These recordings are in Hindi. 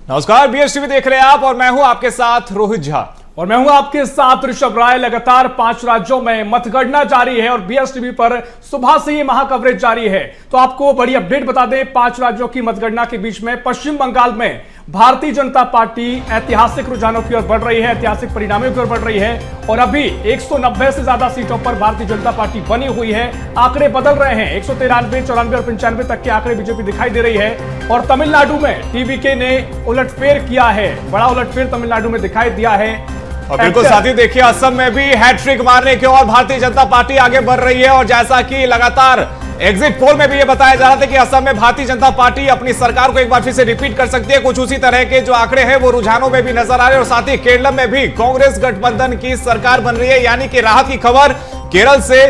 नमस्कार, बीएसटीवी देख रहे हैं आप और मैं हूं आपके साथ रोहित झा और मैं हूं आपके साथ ऋषभ राय। लगातार 5 राज्यों में मतगणना जारी है और बीएसटीवी पर सुबह से ये महाकवरेज जारी है। तो आपको बड़ी अपडेट बता दें, 5 राज्यों की मतगणना के बीच में पश्चिम बंगाल में भारतीय जनता पार्टी ऐतिहासिक रुझानों की ओर बढ़ रही है, ऐतिहासिक परिणामों की ओर बढ़ रही है और अभी 190 से ज्यादा सीटों पर भारतीय जनता पार्टी बनी हुई है। आंकड़े बदल रहे हैं, 193, 94 और 95 तक के आंकड़े बीजेपी दिखाई दे रही है। और तमिलनाडु में टीवीके ने उलटफेर किया है, बड़ा उलटफेर तमिलनाडु में दिखाई दिया है। और बिल्कुल साथी देखिए, असम में भी हैट्रिक मारने की ओर भारतीय जनता पार्टी आगे बढ़ रही है। और जैसा कि लगातार एग्जिट पोल में भी यह बताया जा रहा था कि असम में भारतीय जनता पार्टी अपनी सरकार को एक बार फिर से रिपीट कर सकती है, कुछ उसी तरह के जो आंकड़े हैं वो रुझानों में भी नजर आ रहे हैं। और साथ ही केरल में भी कांग्रेस गठबंधन की सरकार बन रही है, यानी कि राहत की खबर केरल से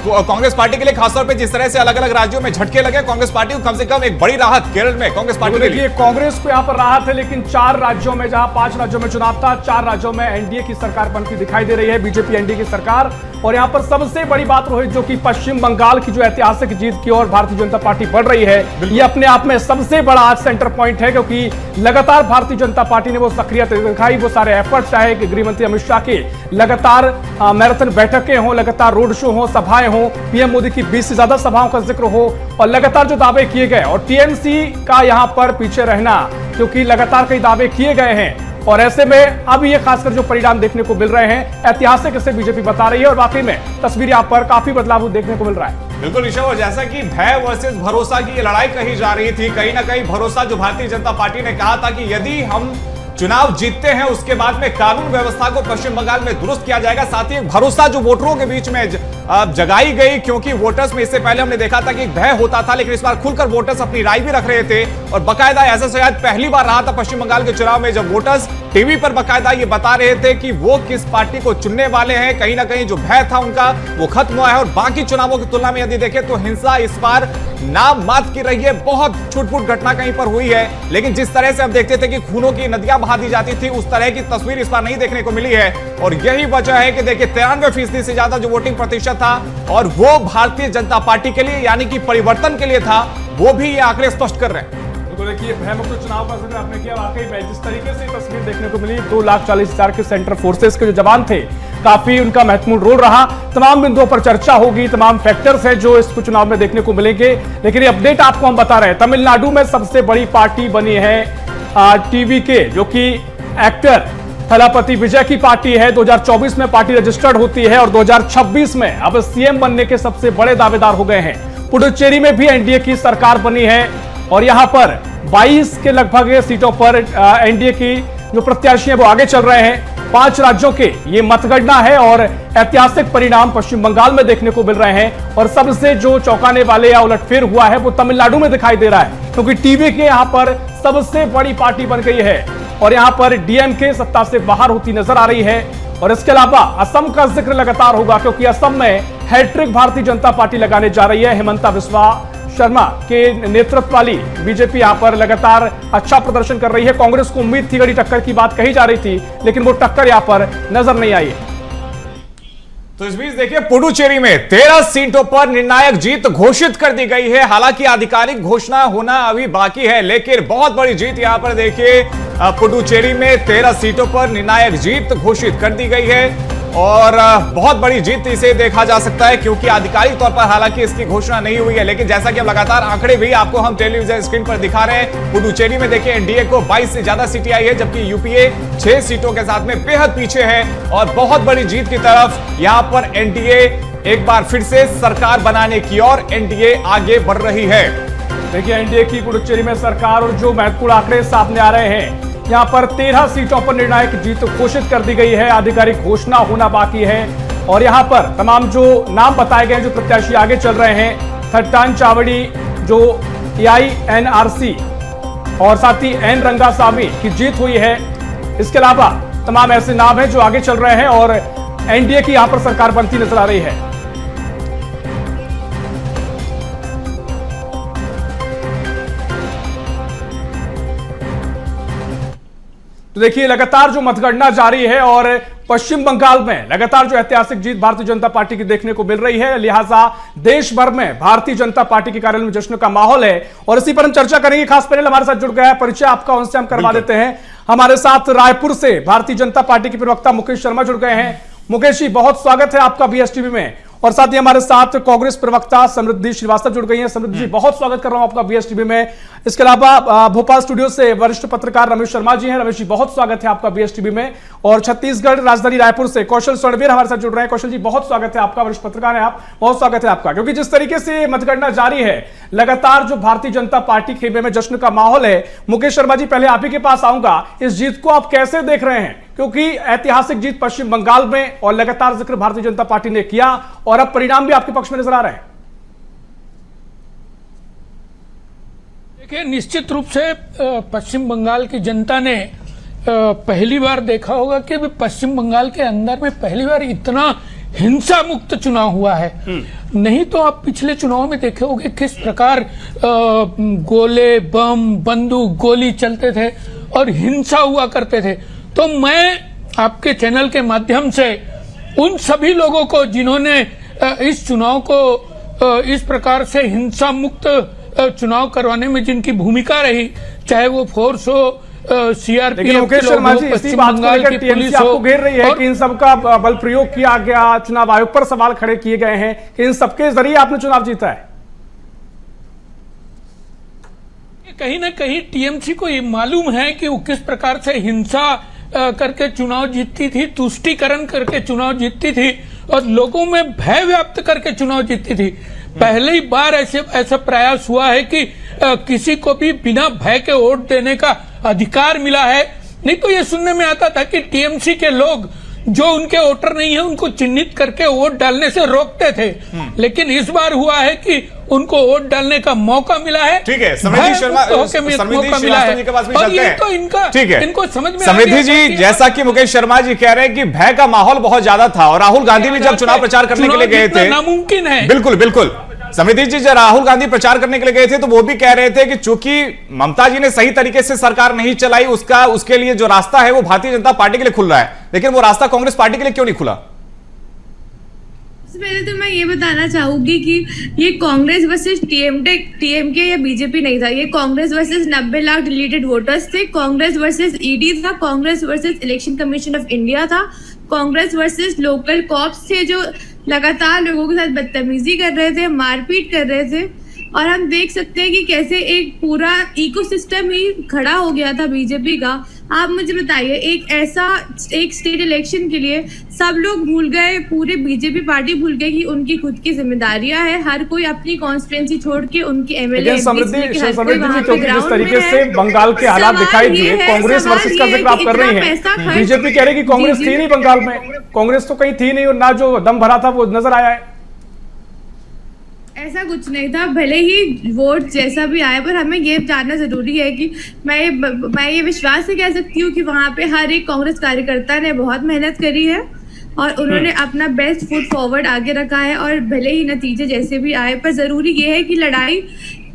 कांग्रेस पार्टी के लिए, खासतौर पे जिस तरह से अलग अलग राज्यों में झटके लगे, कांग्रेस पार्टी को कम से कम एक बड़ी राहत केरल में कांग्रेस पार्टी के लिए। कांग्रेस को यहां पर राहत है, लेकिन 4 राज्यों में, जहां 5 राज्यों में चुनाव था, 4 राज्यों में एनडीए की सरकार बनती दिखाई दे रही है, बीजेपी एनडीए की सरकार। और यहां पर सबसे बड़ी बात रोहित, जो कि पश्चिम बंगाल की जो ऐतिहासिक जीत की ओर भारतीय जनता पार्टी बढ़ रही है, ये अपने आप में सबसे बड़ा आज सेंटर पॉइंट है, क्योंकि लगातार भारतीय जनता पार्टी ने वो सक्रियता दिखाई, वो सारे एफर्ट्स, चाहे गृह मंत्री अमित शाह की लगातार मैराथन बैठकें हो, लगातार रोड शो हो, सभाएं हो, पीएम मोदी की 20 से ज्यादा सभाओं का जिक्र हो और लगातार जो दावे किए गए, और टीएमसी का यहां पर पीछे रहना, क्योंकि लगातार कई दावे किए गए हैं। और ऐसे में अब ये खासकर जो परिणाम देखने को मिल रहे हैं, ऐतिहासिक इसे बीजेपी बता रही है और वाकई में तस्वीर यहाँ पर काफी बदलाव देखने को मिल रहा है। बिल्कुल ऋषभ, और जैसा कि भय वर्सेस भरोसा की ये लड़ाई कही जा रही थी, कहीं ना कहीं भरोसा जो भारतीय जनता पार्टी ने कहा था कि यदि हम चुनाव जीतते हैं उसके बाद में कानून व्यवस्था को पश्चिम बंगाल में दुरुस्त किया जाएगा। साथ ही एक भरोसा जो वोटरों के बीच में जगाई गई, क्योंकि वोटर्स में इससे पहले हमने देखा था कि भय होता था, लेकिन इस बार खुलकर वोटर्स अपनी राय भी रख रहे थे। और बकायदा ऐसा शायद पहली बार रहा था पश्चिम बंगाल के चुनाव में जब वोटर्स टीवी पर बकायदा ये बता रहे थे कि वो किस पार्टी को चुनने वाले हैं। कहीं ना कहीं जो भय था उनका वो खत्म हुआ है। और बाकी चुनावों की तुलना में यदि देखें तो हिंसा इस बार नाम मात्र की रही है, बहुत छुटपुट घटना कहीं पर हुई है, लेकिन जिस तरह से हम देखते थे कि खूनों की नदियां बहा दी जाती थी, उस तरह की तस्वीर इस बार नहीं देखने को मिली है। और यही वजह है कि देखिए 93% से ज्यादा जो वोटिंग प्रतिशत था और वो भारतीय जनता पार्टी के लिए, यानी कि परिवर्तन के लिए था, वो भी ये आंकड़े स्पष्ट कर रहे हैं। तो देखिए, भयमुक्त चुनाव का जिक्र आपने किया, वाकई में जिस तरीके से तस्वीर देखने को मिली, 2,40,000 के सेंट्रल फोर्सेस के जो जवान थे, काफी उनका महत्वपूर्ण रोल रहा। तमाम बिंदुओं पर चर्चा होगी, तमाम फैक्टर्स हैं जो इस चुनाव में देखने को मिलेंगे, लेकिन ये अपडेट आपको हम बता रहे हैं। तमिलनाडु में सबसे बड़ी पार्टी बनी है टीवीके, जो कि एक्टर थलापति विजय की पार्टी है। 2024 में पार्टी रजिस्टर्ड होती है और 2026 में अब सीएम बनने के सबसे बड़े दावेदार हो गए हैं। पुडुचेरी में भी एनडीए की सरकार बनी है और यहां पर 22 के लगभग सीटों पर एनडीए की जो प्रत्याशी हैं वो आगे चल रहे हैं। 5 राज्यों के ये मतगणना है और ऐतिहासिक परिणाम पश्चिम बंगाल में देखने को मिल रहे हैं। और सबसे जो चौंकाने वाले या उलटफेर हुआ है वो तमिलनाडु में दिखाई दे रहा है, क्योंकि टीवीके यहां पर सबसे बड़ी पार्टी बन गई है और यहां पर डीएमके सत्ता से बाहर होती नजर आ रही है। और इसके अलावा असम का जिक्र लगातार होगा, क्योंकि असम में हैट्रिक भारतीय जनता पार्टी लगाने जा रही है। हिमंता बिस्वा शर्मा के नेतृत्व वाली बीजेपी यहां पर लगातार अच्छा प्रदर्शन कर रही है। कांग्रेस को उम्मीद थी, कड़ी टक्कर की बात कही जा रही थी, लेकिन वो टक्कर यहां पर नजर नहीं आई है। तो इस बीच देखिए, पुडुचेरी में 13 सीटों पर निर्णायक जीत घोषित कर दी गई है। हालांकि आधिकारिक घोषणा होना अभी बाकी है, लेकिन बहुत बड़ी जीत यहां पर देखिए, पुडुचेरी में 13 सीटों पर निर्णायक जीत घोषित कर दी गई है। और बहुत बड़ी जीत इसे देखा जा सकता है, क्योंकि आधिकारिक तौर पर हालांकि इसकी घोषणा नहीं हुई है, लेकिन जैसा कि हम लगातार आंकड़े भी आपको हम टेलीविजन स्क्रीन पर दिखा रहे हैं, पुडुचेरी में देखिए एनडीए को 22 से ज्यादा सीटें आई है, जबकि यूपीए 6 सीटों के साथ में बेहद पीछे है। और बहुत बड़ी जीत की तरफ यहां पर एनडीए एक बार फिर से सरकार बनाने की ओर एनडीए आगे बढ़ रही है। देखिए, एनडीए की पुडुचेरी में सरकार और जो महत्वपूर्ण आंकड़े सामने आ रहे हैं, यहां पर 13 सीटों पर निर्णायक जीत घोषित कर दी गई है। आधिकारिक घोषणा होना बाकी है और यहां पर तमाम जो नाम बताए गए हैं, जो प्रत्याशी आगे चल रहे हैं, थट्टान चावड़ी जो AINRC और साथ ही एन रंगासामी की जीत हुई है। इसके अलावा तमाम ऐसे नाम हैं जो आगे चल रहे हैं और एनडीए की यहां पर सरकार बनती नजर आ रही है। तो देखिए, लगातार जो मतगणना जारी है और पश्चिम बंगाल में लगातार जो ऐतिहासिक जीत भारतीय जनता पार्टी की देखने को मिल रही है, लिहाजा देश भर में भारतीय जनता पार्टी के कार्यालय में जश्न का माहौल है और इसी पर हम चर्चा करेंगे। खास पैनल हमारे साथ जुड़ गया है, परिचय आपका उनसे हम करवा देते हैं। हमारे साथ रायपुर से भारतीय जनता पार्टी के प्रवक्ता मुकेश शर्मा जुड़ गए हैं। मुकेश जी, बहुत स्वागत है आपका बीएसटीवी में। और साथ ही हमारे साथ कांग्रेस प्रवक्ता समृद्धि श्रीवास्तव जुड़ गई हैं। समृद्धि जी, बहुत स्वागत कर रहा हूं आपका बीएसटीवी में। इसके अलावा भोपाल स्टूडियो से वरिष्ठ पत्रकार रमेश शर्मा जी हैं। रमेश जी, बहुत स्वागत है आपका बीएसटीवी में। और छत्तीसगढ़ राजधानी रायपुर से कौशल स्वर्णवीर हमारे साथ जुड़ रहे हैं। कौशल जी, बहुत स्वागत है आपका, वरिष्ठ पत्रकार है आप, बहुत स्वागत है आपका। क्योंकि जिस तरीके से मतगणना जारी है, लगातार जो भारतीय जनता पार्टी खेमे में जश्न का माहौल है, मुकेश शर्मा जी, पहले आप ही के पास आऊंगा। इस जीत को आप कैसे देख रहे हैं? क्योंकि ऐतिहासिक जीत पश्चिम बंगाल में और लगातार जिक्र भारतीय जनता पार्टी ने किया और अब परिणाम भी आपके पक्ष में नजर आ रहे हैं। देखिए, निश्चित रूप से पश्चिम बंगाल की जनता ने पहली बार देखा होगा कि पश्चिम बंगाल के अंदर में पहली बार इतना हिंसा मुक्त चुनाव हुआ है। नहीं तो आप पिछले चुनाव में देखे होंगे किस प्रकार गोले, बम, बंदूक, गोली चलते थे और हिंसा हुआ करते थे। तो मैं आपके चैनल के माध्यम से उन सभी लोगों को जिन्होंने इस चुनाव को इस प्रकार से हिंसा मुक्त चुनाव करवाने में जिनकी भूमिका रही, चाहे वो फोर्स हो, सीआरपीएफ, मुकेश शर्मा जी, इसी बात को लेकर टीएमसी आपको घेर रही है कि इन सबका बल प्रयोग किया गया, चुनाव आयोग पर सवाल खड़े किए गए हैं कि इन सबके जरिए आपने चुनाव जीता है। कहीं ना कहीं टीएमसी को ये मालूम है कि वो किस प्रकार से हिंसा करके चुनाव जीतती थी, तुष्टीकरण करके चुनाव जीतती थी और लोगों में भय व्याप्त करके चुनाव जीतती थी। पहली बार ऐसा प्रयास हुआ है कि किसी को भी बिना भय के वोट देने का अधिकार मिला है। नहीं तो ये सुनने में आता था कि टीएमसी के लोग जो उनके वोटर नहीं है उनको चिन्हित करके वोट डालने से रोकते थे, लेकिन इस बार हुआ है कि उनको वोट डालने का मौका मिला है। ठीक है, समृद्धि शर्मा, समृद्धि श्रीवास्तव जी के पास भी चलते हैं। तो इनका, ठीक है, इनको समझ में समृद्धि जी, जैसा कि मुकेश शर्मा जी कह रहे हैं कि भय का माहौल बहुत ज्यादा था और राहुल गांधी भी जब चुनाव प्रचार करने के लिए गए थे, नामुमकिन है। बिल्कुल बिल्कुल, समृद्धि जी, जब राहुल गांधी प्रचार करने के लिए गए थे तो वो भी कह रहे थे कि चूंकि ममता जी ने सही तरीके से सरकार नहीं चलाई, उसके लिए जो रास्ता है वो भारतीय जनता पार्टी के लिए खुल रहा है, लेकिन वो रास्ता कांग्रेस पार्टी के लिए क्यों नहीं खुला? पहले तो मैं ये बताना चाहूंगी कि ये कांग्रेस वर्सेस टीएमके या बीजेपी नहीं था, ये Congress versus 90 lakh deleted voters थे, कांग्रेस वर्सेस ईडी था, Congress versus election commission of India था, कांग्रेस वर्सेस लोकल कॉप्स थे जो लगातार लोगों के साथ बदतमीजी कर रहे थे, मारपीट कर रहे थे। और हम देख सकते हैं कि कैसे एक पूरा इकोसिस्टम ही खड़ा हो गया था बीजेपी का। आप मुझे बताइए, एक स्टेट इलेक्शन के लिए सब लोग भूल गए, पूरे बीजेपी पार्टी भूल गई कि उनकी खुद की जिम्मेदारियां है, हर कोई अपनी कॉन्स्टिट्यूंसी छोड़ के उनके एमएलए समृद्धि जी, जिस तरीके से बंगाल के हालात दिखाई दिए, कांग्रेस वर्सेस का जिक्र आप कर रही हैं, बीजेपी कह रही है कि कांग्रेस थी नहीं बंगाल में, कांग्रेस तो कहीं थी नहीं और ना जो दम भरा था वो नजर आया है। ऐसा कुछ नहीं था, भले ही वोट जैसा भी आया, पर हमें ये जानना जरूरी है कि मैं ये विश्वास से कह सकती हूँ कि वहाँ पे हर एक कांग्रेस कार्यकर्ता ने बहुत मेहनत करी है और उन्होंने अपना बेस्ट फुट फॉरवर्ड आगे रखा है। और भले ही नतीजे जैसे भी आए, पर जरूरी ये है कि लड़ाई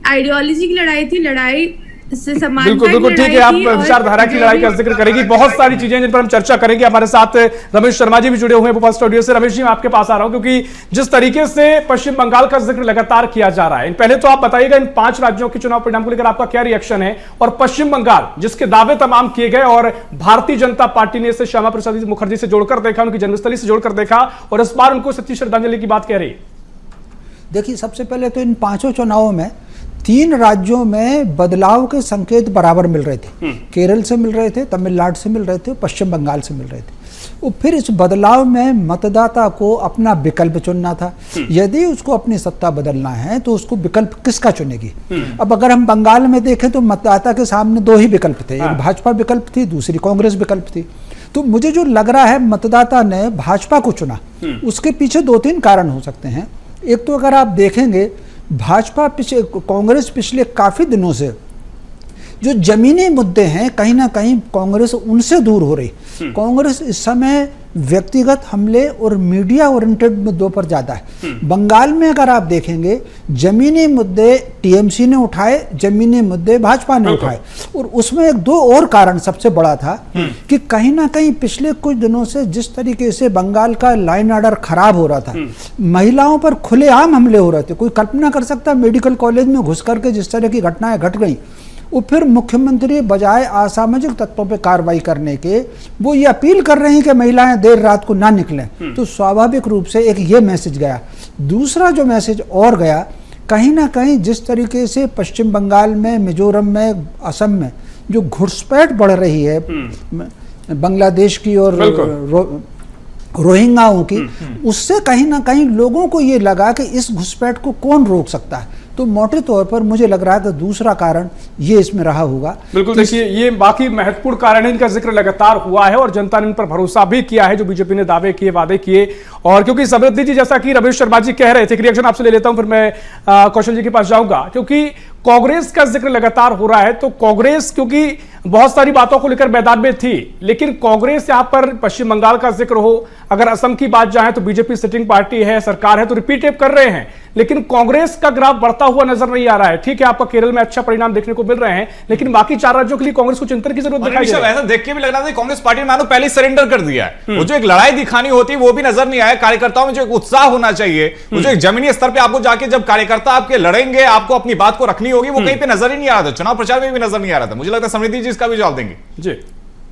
आइडियोलॉजी की लड़ाई थी, लड़ाई बिल्कुल बिल्कुल ठीक है, आप विचारधारा की लड़ाई का जिक्र करेंगी, बहुत सारी चीजें जिन पर हम चर्चा करेंगे। हमारे साथ रमेश शर्मा जी भी जुड़े हुए हैं भोपाल स्टूडियो से। रमेश जी, मैं आपके पास आ रहा हूं क्योंकि जिस तरीके से पश्चिम बंगाल का जिक्र लगातार किया जा रहा है, पहले तो आप बताइएगा इन 5 राज्यों के चुनाव परिणाम को लेकर आपका क्या रिएक्शन है, और पश्चिम बंगाल जिसके दावे तमाम किए गए और भारतीय जनता पार्टी ने इसे श्यामा प्रसाद मुखर्जी से जोड़कर देखा, उनकी जन्मस्थली से जोड़कर देखा और इस बार उनको सच्ची श्रद्धांजलि की बात कह रही है। देखिए, सबसे पहले तो इन 5 चुनावों में 3 राज्यों में बदलाव के संकेत बराबर मिल रहे थे। केरल से मिल रहे थे, तमिलनाडु से मिल रहे थे, पश्चिम बंगाल से मिल रहे थे। और फिर इस बदलाव में मतदाता को अपना विकल्प चुनना था। यदि उसको अपनी सत्ता बदलना है तो उसको विकल्प किसका चुनेगी? अब अगर हम बंगाल में देखें तो मतदाता के सामने 2 ही विकल्प थे, एक भाजपा विकल्प थी, दूसरी कांग्रेस विकल्प थी। तो मुझे जो लग रहा है मतदाता ने भाजपा को चुना, उसके पीछे 2-3 कारण हो सकते हैं। एक तो अगर आप देखेंगे, कांग्रेस पिछले काफी दिनों से जो जमीनी मुद्दे हैं कहीं ना कहीं कांग्रेस उनसे दूर हो रही। कांग्रेस इस समय व्यक्तिगत हमले और मीडिया ओरिएंटेड मुद्दों पर ज्यादा है। बंगाल में अगर आप देखेंगे जमीनी मुद्दे टीएमसी ने उठाए, जमीनी मुद्दे भाजपा ने उठाए, और उसमें एक दो और कारण सबसे बड़ा था कि कहीं ना कहीं पिछले कुछ दिनों से जिस तरीके से बंगाल का लाइन ऑर्डर खराब हो रहा था, महिलाओं पर खुलेआम हमले हो रहे थे, कोई कल्पना कर सकता मेडिकल कॉलेज में घुस करके जिस तरह की घटनाएं घट गई, वो फिर मुख्यमंत्री बजाय असामाजिक तत्वों पे कार्रवाई करने के वो ये अपील कर रहे हैं कि महिलाएं देर रात को ना निकलें। तो स्वाभाविक रूप से एक ये मैसेज गया। दूसरा जो मैसेज और गया, कहीं ना कहीं जिस तरीके से पश्चिम बंगाल में, मिजोरम में, असम में जो घुसपैठ बढ़ रही है बांग्लादेश की और रोहिंग्याओं की, उससे कहीं ना कहीं लोगों को ये लगा कि इस घुसपैठ को कौन रोक सकता है। तो मोटे तौर पर मुझे लग रहा है कि दूसरा कारण ये इसमें रहा होगा। बिल्कुल, देखिए ये बाकी महत्वपूर्ण कारण है, इनका जिक्र लगातार हुआ है और जनता ने इन पर भरोसा भी किया है जो बीजेपी ने दावे किए, वादे किए। और क्योंकि समृद्धि जी, जैसा कि रमेश शर्मा जी कह रहे थे, रिएक्शन आपसे ले लेता हूं, फिर मैं कौशल जी के पास जाऊंगा। क्योंकि कांग्रेस का जिक्र लगातार हो रहा है, तो कांग्रेस क्योंकि बहुत सारी बातों को लेकर मैदान में थी, लेकिन कांग्रेस यहां पर पश्चिम बंगाल का जिक्र हो, अगर असम की बात जाए तो बीजेपी सिटिंग पार्टी है, सरकार है, तो रिपीट कर रहे हैं, लेकिन कांग्रेस का ग्राफ बढ़ता हुआ नजर नहीं आ रहा है। ठीक है, आपका केरल में अच्छा परिणाम देखने को मिल रहे हैं, लेकिन बाकी 4 राज्यों के लिए कांग्रेस को चिंतन की जरूरत दिखाई दे रही है। ऐसा देख के भी लग रहा था कांग्रेस पार्टी ने मानो पहले सरेंडर कर दिया है। वो जो एक लड़ाई दिखानी होती वो भी नजर नहीं आया। कार्यकर्ताओं में जो एक उत्साह होना चाहिए, वो जो एक जमीनी स्तर पे आपको जाके जब कार्यकर्ता आपके लड़ेंगे, आपको अपनी बात को रखनी होगी, वो कहीं पे नजर ही नहीं आ रहा था। चुनाव प्रचार में भी नजर नहीं आ रहा था। मुझे लगता है समृद्धि जी इसका भी जवाब देंगे। जी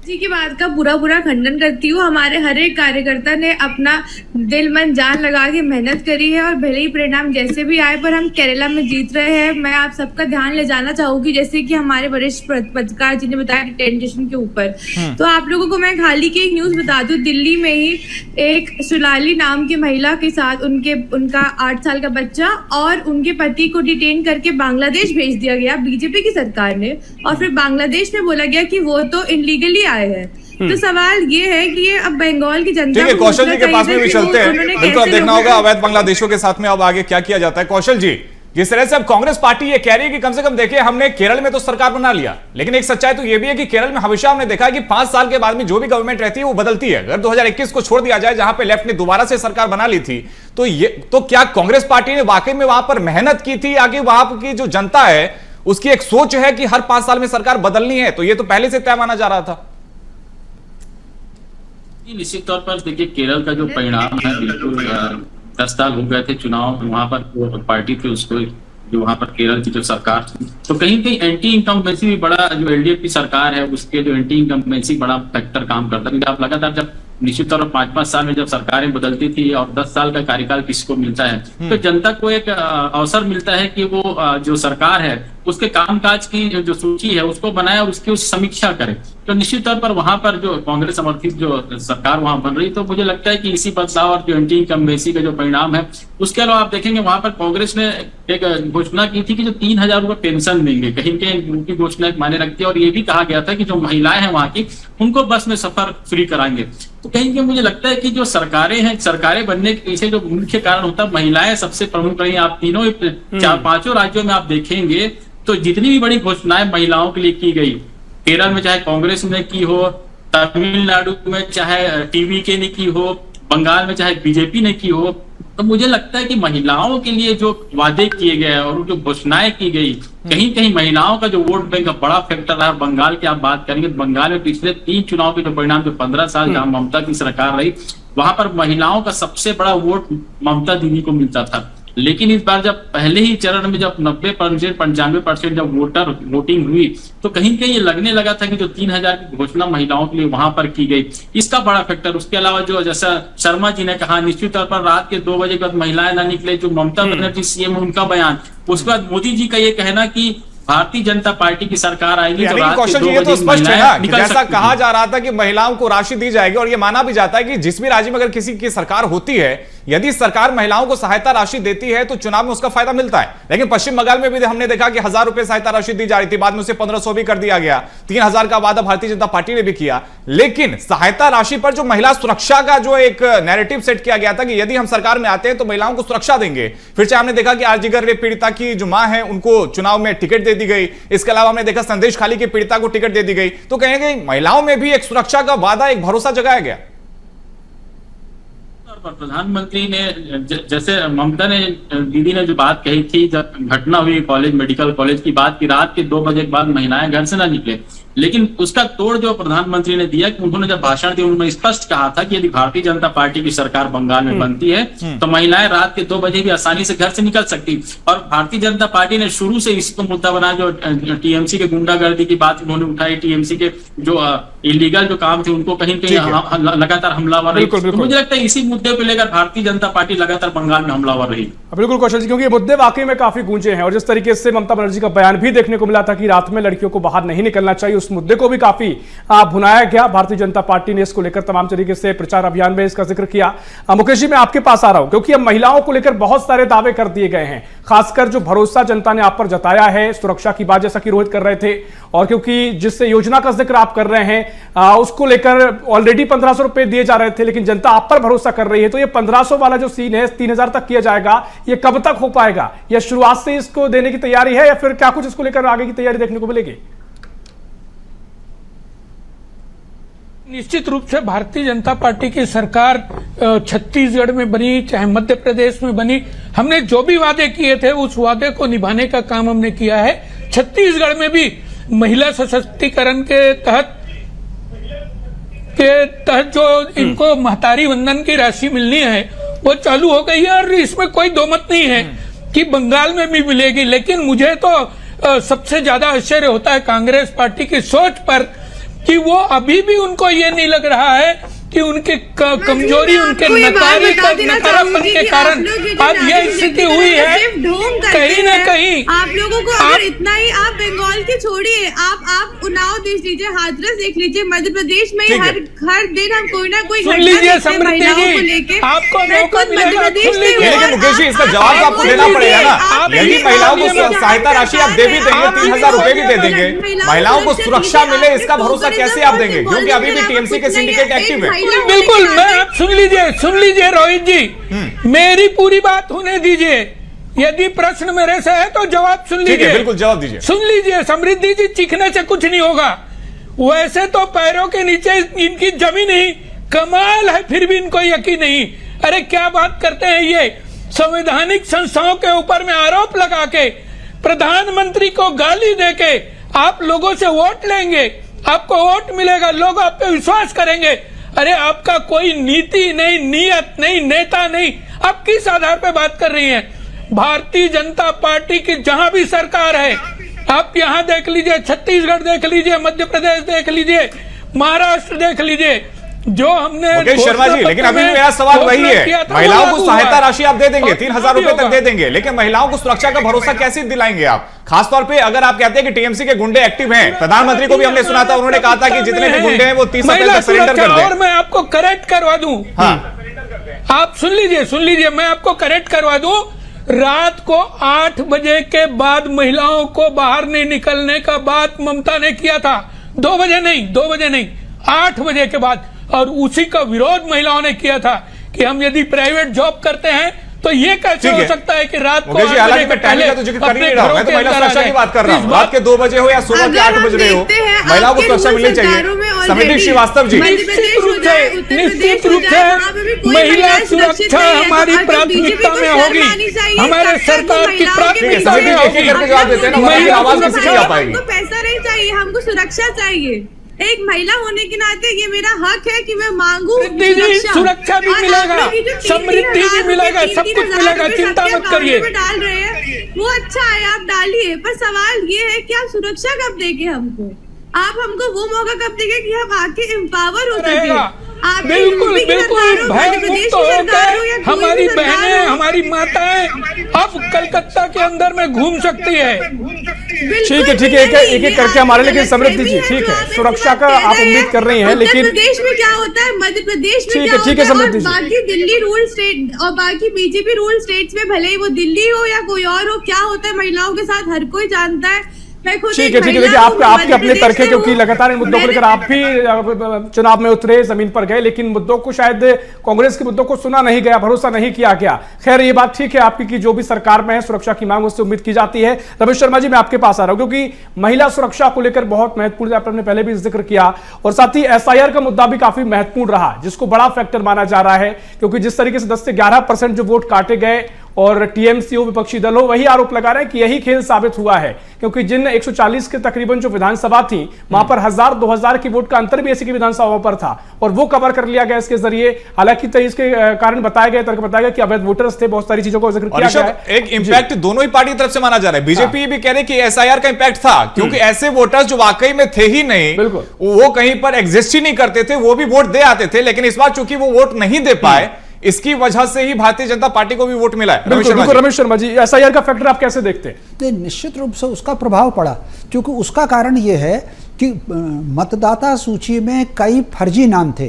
जी की बात का पूरा खंडन करती हूँ। हमारे हर एक कार्यकर्ता ने अपना दिल मन जान लगा के मेहनत करी है और भले ही परिणाम जैसे भी आए, पर हम केरला में जीत रहे हैं। मैं आप सबका ध्यान ले जाना चाहूंगी, जैसे कि हमारे वरिष्ठ पत्रकार जी ने बताया डिटेंशन के ऊपर, तो आप लोगों को मैं हाल ही की एक न्यूज बता दूं। दिल्ली में ही एक सुलाली नाम की महिला के साथ उनका 8 साल का बच्चा और उनके पति को डिटेन करके बांग्लादेश भेज दिया गया बीजेपी की सरकार ने, और फिर बांग्लादेश में बोला गया कि वो तो इनलीगली आए हैं। तो सवाल ये है कि ये अब बंगाल की जनता, ठीक है, कौशल जी के पास में भी चलते हैं। बिल्कुल, अब देखना होगा अवैध बांग्लादेशियों के साथ में अब आगे क्या किया जाता है। कौशल जी, जिस तरह से अब कांग्रेस पार्टी ये कह रही है कि कम से कम देखिए हमने केरल में तो सरकार बना लिया, लेकिन एक सच्चाई तो ये भी है कि केरल में हमेशा हमने देखा है कि 5 साल के बाद में जो भी गवर्नमेंट रहती है वो बदलती है। अगर 2021 को छोड़ दिया जाए, जहां पे लेफ्ट ने दोबारा से सरकार बना ली थी, तो क्या कांग्रेस पार्टी ने वाकई में वहां पर मेहनत की थी? आगे वहां की जो जनता है उसकी एक सोच है कि हर 5 साल में सरकार बदलनी है, तो ये तो पहले से तय माना जा रहा था। निश्चित तौर पर देखिए, केरल का जो परिणाम है, बिल्कुल 10 साल हो गए थे चुनाव, वहां पर जो पार्टी थी उसको, जो वहां पर केरल की जो सरकार थी, तो कहीं कहीं एंटी इनकम्बेंसी भी बड़ा, जो एलडीएफ की सरकार है उसके जो एंटी इनकम्बेंसी बड़ा फैक्टर काम करता है। क्योंकि आप लगातार जब निश्चित तौर पर 5-5 साल में जब सरकारें बदलती थी और 10 साल का कार्यकाल किसको मिलता है, तो जनता को एक अवसर मिलता है कि वो जो सरकार है उसके कामकाज की जो सूची है उसको बनाए और उसकी समीक्षा करे। तो निश्चित तौर पर वहां पर जो कांग्रेस समर्थित जो सरकार वहां बन रही, तो मुझे लगता है कि इसी बदलाव और जो एंटी इनकम्बेंसी का जो परिणाम है, उसके अलावा आप देखेंगे वहां पर कांग्रेस ने एक घोषणा की थी कि जो 3000 रुपए पेंशन देंगे, कहीं कहीं उनकी घोषणा एक मायने रखती है, और ये भी कहा गया था कि जो महिलाएं हैं वहां की उनको बस में सफर फ्री कराएंगे। तो कहीं कहीं मुझे लगता है कि जो सरकारें हैं, सरकारें बनने के पीछे जो मुख्य कारण होता है महिलाएं सबसे प्रमुख रही। आप तीनों 4-5 राज्यों में आप देखेंगे तो जितनी भी बड़ी घोषणाएं महिलाओं के लिए की गई, केरल में चाहे कांग्रेस ने की हो, तमिलनाडु में चाहे टीवीके ने की हो, बंगाल में चाहे बीजेपी ने की हो, तो मुझे लगता है कि महिलाओं के लिए जो वादे किए गए और जो घोषणाएं की गई, कहीं कहीं महिलाओं का जो वोट बैंक का बड़ा फैक्टर रहा। बंगाल की आप बात करेंगे, बंगाल में पिछले 3 चुनाव के जो परिणाम, जो 15 साल जहां ममता की सरकार रही, वहां पर महिलाओं का सबसे बड़ा वोट ममता दीदी को मिलता था। लेकिन इस बार जब पहले ही चरण में जब 90%, 95% जब वोटिंग हुई, तो कहीं कहीं ये लगने लगा था कि जो 3000 की घोषणा महिलाओं के लिए वहां पर की गई, इसका बड़ा फैक्टर। उसके अलावा जो जैसा शर्मा जी ने कहा, निश्चित तौर पर रात के 2 बजे के बाद महिलाएं ना निकले, जो ममता बनर्जी सीएम उनका बयान, उसके बाद मोदी जी का ये कहना कि भारतीय जनता पार्टी की सरकार आएगी तो रात के 2 बजे तो स्पष्ट है ना कि जैसा कहा जा रहा था कि महिलाओं को राशि दी जाएगी, और ये माना भी जाता है कि जिस भी राज्य में अगर किसी की सरकार होती है यदि सरकार महिलाओं को सहायता राशि देती है तो चुनाव में उसका फायदा मिलता है। लेकिन पश्चिम बंगाल में भी हमने देखा कि 1000 रुपए सहायता राशि दी जा रही थी, बाद में उसे 1500 भी कर दिया गया। 3000 का वादा भारतीय जनता पार्टी ने भी किया। लेकिन सहायता राशि पर जो महिला सुरक्षा का जो एक नैरेटिव सेट किया गया था कि यदि हम सरकार में आते हैं तो महिलाओं को सुरक्षा देंगे, फिर चाहे हमने देखा कि आरजीकर रेप पीड़िता की जो मां है उनको चुनाव में टिकट दे दी गई। इसके अलावा हमने देखा संदेश खाली की पीड़िता को टिकट दे दी गई। तो कहीं ना कहीं महिलाओं में भी एक सुरक्षा का वादा, एक भरोसा जगाया गया। प्रधानमंत्री ने जैसे ममता ने दीदी ने जो बात कही थी, जब घटना हुई कॉलेज मेडिकल कॉलेज की बात की, रात के 2 बजे के बाद महिलाएं घर से ना निकले, लेकिन उसका तोड़ जो प्रधानमंत्री ने दिया कि उन्होंने जब भाषण दिया उन्होंने स्पष्ट कहा था कि यदि भारतीय जनता पार्टी की सरकार बंगाल में बनती है तो महिलाएं रात के 2 बजे भी आसानी से घर से निकल सकती। और भारतीय जनता पार्टी ने शुरू से इसको मुद्दा बना, जो टीएमसी के गुंडागर्दी की बात उन्होंने उठाई, टीएमसी के जो इलीगल जो काम थे उनको कहीं कहीं लगातार हमलावर रही। तो मुझे लगता है इसी मुद्दे को लेकर भारतीय जनता पार्टी लगातार बंगाल में हमलावर रही। बिल्कुल कौशल जी, क्योंकि ये मुद्दे वाकई में काफी गूंजे हैं और जिस तरीके से ममता बनर्जी का बयान भी देखने को मिला था कि रात में लड़कियों को बाहर नहीं निकलना चाहिए, उस मुद्दे को भी काफी भुनाया गया। भारतीय जनता पार्टी ने इसको लेकर तमाम तरीके से प्रचार अभियान में इसका जिक्र किया। मुकेश जी, मैं आपके पास आ रहा हूं क्योंकि अब महिलाओं को लेकर बहुत सारे दावे कर दिए गए हैं, खासकर जो भरोसा जनता ने आप पर जताया है, सुरक्षा की बात जैसा कि रोहित कर रहे थे, और क्योंकि जिस योजना का जिक्र आप कर रहे हैं उसको लेकर ऑलरेडी 1500 रुपए दिए जा रहे थे, लेकिन जनता आप पर भरोसा कर रही है। तो ये 1500 वाला जो सीन है 3000 तक किया जाएगा, ये कब तक हो पाएगा? या शुरुआत से इसको देने की तैयारी है या फिर क्या कुछ इसको लेकर आगे की तैयारी देखने को मिलेगी? निश्चित रूप से भारतीय जनता पार्टी की सरकार छत्तीसगढ़ में बनी, चाहे मध्य प्रदेश में बनी, हमने जो भी वादे किए थे उस वादे को निभाने का काम हमने किया है। छत्तीसगढ़ में भी महिला सशक्तिकरण के तहत जो इनको महतारी वंदन की राशि मिलनी है वो चालू हो गई है और इसमें कोई दो मत नहीं है कि बंगाल में भी मिलेगी। लेकिन मुझे तो सबसे ज्यादा आश्चर्य होता है कांग्रेस पार्टी की सोच पर कि वो अभी भी उनको ये नहीं लग रहा है कि उनकी कमजोरी, उनके नकारापन के कारण आज ये स्थिति हुई है। कहीं ना कहीं आप लोगों को अगर इतना ही, आप बंगाल की छोड़िए, आप उन्नाव देख लीजिए, हाथरस देख लीजिए, मध्य प्रदेश में हर दिन हम कोई ना कोई सुन लीजिए समृद्धि जी, आपको मौका मिलेगा। लेकिन मुकेश जी, इसका जवाब आपको देना पड़ेगा ना। यदि महिलाओं को सहायता राशि आप दे भी देंगे, 3000 रुपए भी दे देंगे, महिलाओं को सुरक्षा मिले इसका भरोसा कैसे आप देंगे? क्योंकि अभी भी टीएमसी के सिंडिकेट एक्टिव है। बिल्कुल, मैं आप सुन लीजिए रोहित जी, मेरी पूरी बात होने दीजिए। यदि प्रश्न मेरे से है तो जवाब सुन लीजिए। बिल्कुल जवाब दीजिए। सुन लीजिए समृद्धि जी, चीखने से कुछ नहीं होगा। वैसे तो पैरों के नीचे इनकी जमीन ही कमाल है, फिर भी इनको यकीन नहीं। अरे क्या बात करते हैं ये, संवैधानिक संस्थाओं के ऊपर में आरोप लगा के, प्रधानमंत्री को गाली दे के आप लोगों से वोट लेंगे, आपको वोट मिलेगा, लोग आप पे विश्वास करेंगे। अरे आपका कोई नीति नहीं, नियत नहीं, नेता नहीं, आप किस आधार पे बात कर रही हैं? भारतीय जनता पार्टी की जहां भी सरकार है, आप यहां देख लीजिए, छत्तीसगढ़ देख लीजिए, मध्य प्रदेश देख लीजिए, महाराष्ट्र देख लीजिए, जो हमने मुकेश शर्मा जी, लेकिन अभी मेरा सवाल वही है, महिलाओं को सहायता राशि आप दे देंगे, 3000 रुपए तक दे देंगे, लेकिन महिलाओं को सुरक्षा का भरोसा कैसे दिलाएंगे आप? खासतौर पे अगर आप कहते हैं कि टीएमसी के गुंडे एक्टिव हैं, प्रधानमंत्री को भी हमने सुना था, उन्होंने कहा था कि जितने भी गुंडे हैं वो 30 अप्रैल तक सरेंडर कर दें। और मैं आपको करेक्ट करवा दूं, आप सुन लीजिए, मैं आपको करेक्ट करवा दूं। रात को 8 बजे के बाद महिलाओं को बाहर नहीं निकलने का बात ममता ने किया था। 2 बजे नहीं, 8 बजे के बाद। और उसी का विरोध महिलाओं ने किया था कि हम यदि प्राइवेट जॉब करते हैं तो ये कैसे हो सकता है कि रात को हालांकि मैं टाइमिंग का तो जिक्र कर ही नहीं रहा हूं, मैं तो महिला सुरक्षा की बात कर रहा हूं। रात के 2 बजे हो या सुबह के 8 बज रहे हो, महिलाओं को सुरक्षा मिलनी चाहिए। समृद्धि श्रीवास्तव जी, निश्चित रूप से महिला सुरक्षा हमारी प्राथमिकता में होगी, हमारे सरकार की प्राथमिकता में होगी। जवाब देते हैं ना, महिला आवाज कैसे नहीं आ पाएगी? हमको पैसा नहीं चाहिए, हमको सुरक्षा चाहिए। एक महिला होने के नाते ये मेरा हक है कि मैं मांगू सुरक्षा भी मिलेगा, समृद्धि भी मिलेगा, सब कुछ मिलेगा, चिंता मत करिए। डाल रहे हैं वो अच्छा है, आप डालिए, पर सवाल ये है कि आप सुरक्षा कब देंगे हमको? आप हमको वो मौका कब देंगे कि हम आके एम्पावर हो सके? बिल्कुल भय मुक्त होकर हमारी बहनें, हमारी माताएं अब कलकत्ता के अंदर में घूम सकती है। ठीक है, ठीक है, एक एक करके हमारे, लेकिन समृद्धि जी ठीक है, सुरक्षा का आप उम्मीद कर रही हैं, लेकिन उत्तर प्रदेश में क्या होता है, मध्य प्रदेश में ठीक क्या है, ठीक है, होता है, समृद्धि और जी। बाकी दिल्ली रूल स्टेट और बाकी बीजेपी रूल स्टेट्स में, भले ही वो दिल्ली हो या कोई और हो, क्या होता है महिलाओं के साथ हर कोई जानता है। मैं खुद ठीक एक है, ठीक है, महिला देखिए हूँ, आपके आपके मध्य अपने प्रदेश तर्क है, से क्योंकि हूँ। लगातार इन मुद्दों को लेकर आप भी चुनाव में उतरे, जमीन पर गए, लेकिन मुद्दों को शायद कांग्रेस के मुद्दों को सुना नहीं गया, भरोसा नहीं किया गया। खैर ये बात ठीक है आपकी कि जो भी सरकार में है सुरक्षा की मांग उससे उम्मीद की जाती है। रमेश शर्मा जी मैं आपके पास आ रहा हूं, क्योंकि महिला सुरक्षा को लेकर बहुत महत्वपूर्ण, आपने पहले भी जिक्र किया, और साथ ही एसआईआर का मुद्दा भी काफी महत्वपूर्ण रहा, जिसको बड़ा फैक्टर माना जा रहा है, क्योंकि जिस तरीके से 10 से 11% जो वोट काटे गए और टीएमसी हो, विपक्षी दल हो, वही आरोप लगा रहे हैं कि यही खेल साबित हुआ है, क्योंकि जिन 140 के तकरीबन जो विधानसभा थी वहां पर 1000-2000 की वोट का अंतर भी ऐसी की विधानसभा पर था, और वो कवर कर लिया गया इसके जरिए। हालांकि इसके कारण बताया गया, तर्क बताया गया कि अवैध वोटर्स थे, बहुत सारी चीजों को जिक्र किया गया है। एक इंपैक्ट दोनों ही पार्टी की तरफ से माना जा रहा है। बीजेपी भी कह रही है कि एसआईआर का इंपैक्ट था, क्योंकि ऐसे वोटर्स जो वाकई में थे ही नहीं, बिल्कुल, वो कहीं पर एग्जिस्ट ही नहीं करते थे, वो भी वोट दे आते थे, लेकिन इस बार चूंकि वो वोट नहीं दे पाए, इसकी वजह से ही भारतीय जनता पार्टी को भी वोट मिला है। रमेश शर्मा जी एसआईआर का फैक्टर आप कैसे देखते हैं? निश्चित रूप से उसका प्रभाव पड़ा, क्योंकि उसका कारण यह है कि मतदाता सूची में कई फर्जी नाम थे,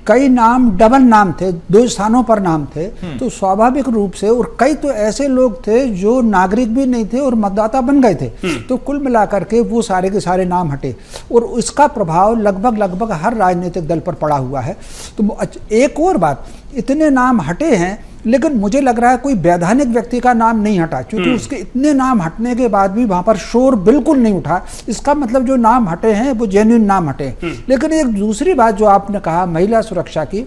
कई नाम डबल नाम थे, 2 स्थानों पर नाम थे, तो स्वाभाविक रूप से, और कई तो ऐसे लोग थे जो नागरिक भी नहीं थे और मतदाता बन गए थे, तो कुल मिलाकर के वो सारे के सारे नाम हटे, और इसका प्रभाव लगभग हर राजनीतिक दल पर पड़ा हुआ है। तो एक और बात, इतने नाम हटे हैं, लेकिन मुझे लग रहा है कोई वैधानिक व्यक्ति का नाम नहीं हटा, क्योंकि उसके इतने नाम हटने के बाद भी वहां पर शोर बिल्कुल नहीं उठा। इसका मतलब जो नाम हटे हैं वो जेन्युइन नाम हटे। लेकिन एक दूसरी बात जो आपने कहा महिला सुरक्षा की,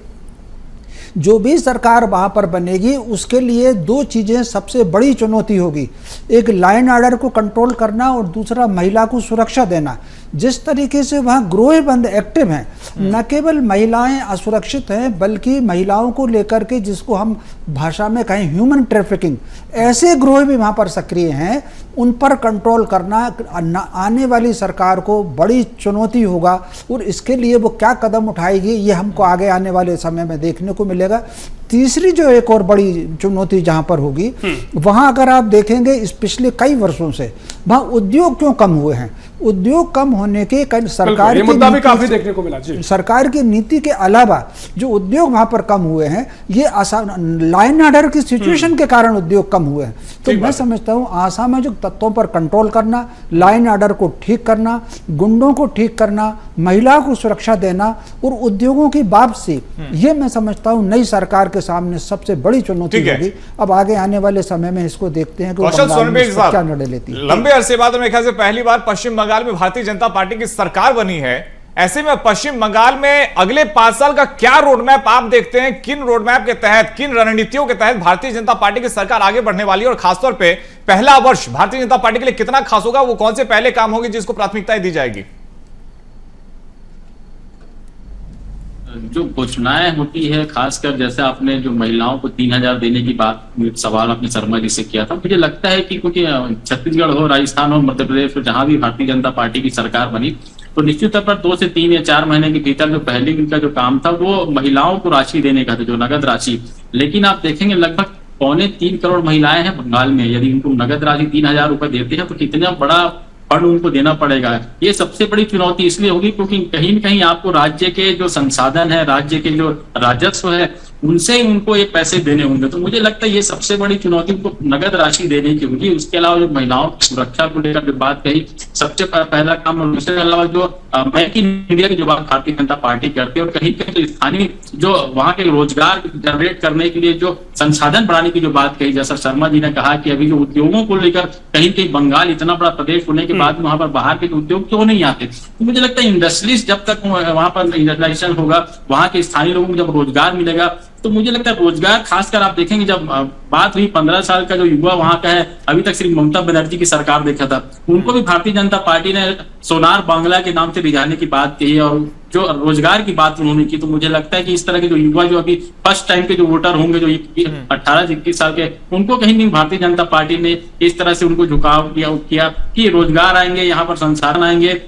जो भी सरकार वहां पर बनेगी उसके लिए 2 चीजें सबसे बड़ी चुनौती होगी, एक लाइन ऑर्डर को कंट्रोल करना और दूसरा महिला को सुरक्षा देना। जिस तरीके से वहां ग्रोहबंद एक्टिव हैं, न केवल महिलाएं असुरक्षित हैं, बल्कि महिलाओं को लेकर के, जिसको हम भाषा में कहें ह्यूमन ट्रैफिकिंग, ऐसे ग्रोह भी वहां पर सक्रिय हैं, उन पर कंट्रोल करना आने वाली सरकार को बड़ी चुनौती होगा, और इसके लिए वो क्या कदम उठाएगी ये हमको आगे आने वाले समय में देखने को मिलेगा। तीसरी जो एक और बड़ी चुनौती जहां पर होगी, वहां अगर आप देखेंगे इस पिछले कई वर्षों से वहां उद्योग क्यों कम हुए हैं, उद्योग कम होने के सरकार ये मुद्दा भी काफी देखने को मिला जी। सरकार की नीति के अलावा जो उद्योग वहां पर कम हुए हैं, ये लाइन ऑर्डर की सिचुएशन के कारण उद्योग कम हुए हैं। तो मैं समझता हूं असामाजिक तत्वों पर कंट्रोल करना, लाइन ऑर्डर को ठीक करना, गुंडों को ठीक करना, महिलाओं को सुरक्षा देना और उद्योगों की वापसी, ये मैं समझता हूं नई सरकार के सामने सबसे बड़ी चुनौती होगी। अब आगे आने वाले समय में इसको देखते हैं कि क्या निर्णय लेती है। लंबे अरसे बाद मेरे ख्याल से पहली बार पश्चिम बंगाल में भारतीय जनता पार्टी की सरकार बनी है। ऐसे में पश्चिम बंगाल में अगले 5 साल का क्या रोडमैप आप देखते हैं? किन रोडमैप के तहत, किन रणनीतियों के तहत भारतीय जनता पार्टी की सरकार आगे बढ़ने वाली है, और खासतौर पे पहला वर्ष भारतीय जनता पार्टी के लिए कितना खास होगा? वो कौन से पहले काम होंगे जिसको प्राथमिकता दी जाएगी? जो घोषणाएं होती है, खासकर जैसे आपने जो महिलाओं को 3000 देने की बात, सवाल आपने शर्मा जी से किया था, मुझे लगता है कि क्योंकि छत्तीसगढ़ हो, राजस्थान हो, मध्य प्रदेश हो, जहां भी भारतीय जनता पार्टी की सरकार बनी, तो निश्चित तौर पर 2 से 3 या 4 महीने के भीतर जो पहले उनका जो काम था वो महिलाओं को राशि देने का था, जो नगद राशि। लेकिन आप देखेंगे लगभग 2.25 करोड़ महिलाएं हैं बंगाल में, यदि उनको नगद राशि 3000 रुपए देते हैं तो कितना बड़ा फंड उनको देना पड़ेगा। ये सबसे बड़ी चुनौती इसलिए होगी क्योंकि कहीं न कहीं आपको राज्य के जो संसाधन है, राज्य के जो राजस्व है, उनसे ही उनको ये पैसे देने होंगे। तो मुझे लगता है ये सबसे बड़ी चुनौती उनको नगद राशि देने की होगी। उसके अलावा जो महिलाओं की सुरक्षा को लेकर जो बात कही, सबसे पहला काम, और उसके अलावा जो मेक इन इंडिया की जो बात भारतीय जनता पार्टी करती है, और कहीं कहीं तो स्थानीय जो वहां के रोजगार जनरेट करने के लिए जो संसाधन बढ़ाने की जो बात कही, जैसा शर्मा जी ने कहा कि अभी जो उद्योगों को लेकर कहीं कहीं बंगाल इतना बड़ा प्रदेश होने के बाद वहां पर बाहर के उद्योग क्यों नहीं आते। तो मुझे लगता है इंडस्ट्रीज जब तक वहां पर इंडस्ट्रियलाइजेशन होगा, वहां के स्थानीय लोगों को जब रोजगार मिलेगा, तो मुझे लगता है रोजगार, खासकर आप देखेंगे जब बात हुई 15 साल का जो युवा वहां का है, अभी तक सिर्फ ममता बनर्जी की सरकार देखा था, उनको भी भारतीय जनता पार्टी ने सोनार बांग्ला के नाम से रिझाने की बात कही है, और जो रोजगार की बात उन्होंने की। तो मुझे लगता है कि इस तरह के जो युवा जो अभी फर्स्ट टाइम के जो वोटर होंगे, जो 18 से 21 साल के, उनको कहीं नहीं भारतीय जनता पार्टी ने इस तरह से उनको झुकाव किया कि रोजगार आएंगे, यहाँ पर संसाधन आएंगे,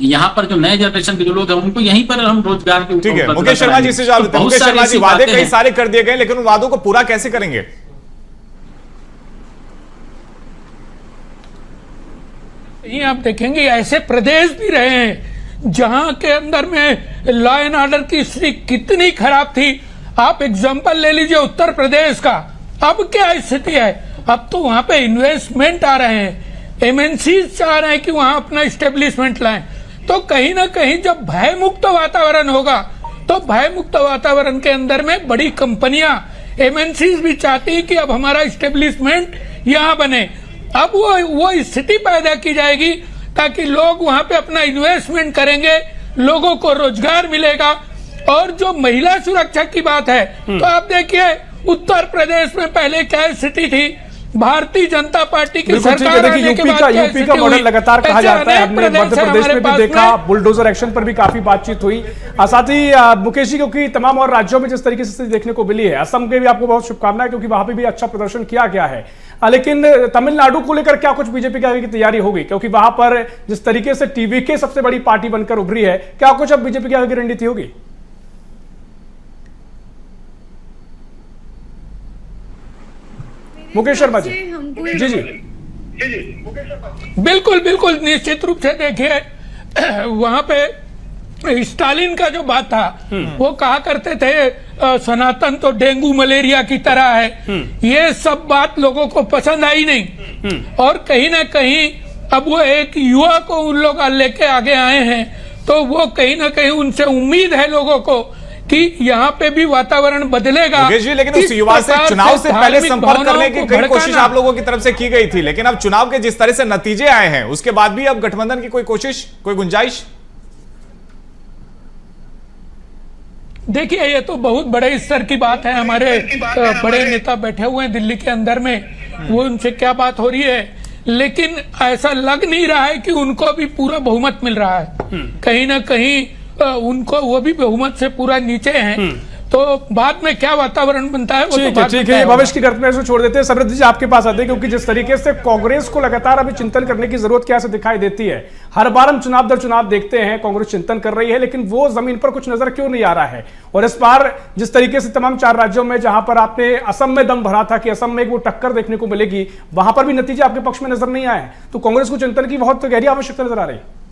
यहाँ पर जो नए जनरेशन के जो लोग हैं उनको यहीं पर हम रोजगार के। ठीक है, मुकेश शर्मा जी से जवाब देते हैं। मुकेश शर्मा जी, वादे कई सारे कर दिए गए, लेकिन उन वादों को पूरा कैसे करेंगे? कहीं आप देखेंगे ऐसे प्रदेश भी रहे हैं जहां के अंदर में लॉ एंड ऑर्डर की स्थिति कितनी खराब थी। आप एग्जांपल ले लीजिए उत्तर प्रदेश का, अब क्या स्थिति है। अब तो वहां पे इन्वेस्टमेंट आ रहे हैं, एमएनसी चाह रहे हैं कि वहां अपना इस्टेब्लिशमेंट लाएं। तो कहीं ना कहीं जब भय मुक्त वातावरण होगा तो भय मुक्त वातावरण के अंदर में बड़ी कंपनियां एमएनसी भी चाहती हैं कि अब हमारा इस्टेब्लिशमेंट यहाँ बने। अब वो स्थिति पैदा की जाएगी ताकि लोग वहां पे अपना इन्वेस्टमेंट करेंगे, लोगों को रोजगार मिलेगा। और जो महिला सुरक्षा की बात है तो आप देखिए उत्तर प्रदेश में पहले क्या स्थिति थी, भारतीय जनता पार्टी की सरकार आने के बाद यूपी का मॉडल लगातार कहा जाता है। हमने मध्य प्रदेश में भी देखा, बुलडोजर एक्शन पर भी काफी बातचीत हुई। साथ ही मुकेश जी, क्योंकि तमाम और राज्यों में जिस तरीके से स्थिति देखने को मिली है, असम के भी आपको बहुत शुभकामनाएं क्योंकि वहां पे भी अच्छा प्रदर्शन किया गया है। लेकिन तमिलनाडु को लेकर क्या कुछ बीजेपी की आगे की तैयारी होगी, क्योंकि वहां पर जिस तरीके से टीवीके सबसे बड़ी पार्टी बनकर उभरी है, क्या कुछ अब बीजेपी की आगे की रणनीति होगी? मुकेश शर्मा जी। जी जी बिल्कुल बिल्कुल निश्चित रूप से देखिए वहां पे स्टालिन का जो बात था वो कहा करते थे सनातन तो डेंगू मलेरिया की तरह है। ये सब बात लोगों को पसंद आई नहीं और कहीं ना कहीं अब वो एक युवा को उन लोग लेके आगे आए हैं तो वो कहीं ना कहीं उनसे उम्मीद है लोगों को कि यहाँ पे भी वातावरण बदलेगा। जी, लेकिन उस युवा से चुनाव से पहले संपर्क करने की कई कोशिश आप लोगों की तरफ से की गई थी, लेकिन अब चुनाव के जिस तरह से नतीजे आए हैं उसके बाद भी अब गठबंधन की कोई कोशिश, कोई गुंजाइश? देखिए ये तो बहुत बड़े स्तर की बात है। हमारे बड़े नेता बैठे हुए हैं दिल्ली के अंदर में, वो उनसे क्या बात हो रही है, लेकिन ऐसा लग नहीं रहा है कि उनको भी पूरा बहुमत मिल रहा है। कहीं ना कहीं उनको वो भी बहुमत से पूरा नीचे हैं। तो बाद में क्या वातावरण बनता है वो ठीक है, भविष्य की कल्पना से छोड़ देते हैं। समृद्धि जी आपके पास आते हैं, क्योंकि जिस तरीके से कांग्रेस को लगातार अभी चिंतन करने की जरूरत क्या से दिखाई देती है। हर बार हम चुनाव दर चुनाव देखते हैं कांग्रेस चिंतन कर रही है, लेकिन वो जमीन पर कुछ नजर क्यों नहीं आ रहा है। और इस बार जिस तरीके से तमाम 4 राज्यों में जहां पर आपने असम में दम भरा था कि असम में वो टक्कर देखने को मिलेगी, वहां पर भी नतीजे आपके पक्ष में नजर नहीं आए। तो कांग्रेस को चिंतन की बहुत गहरी आवश्यकता नजर आ रही है।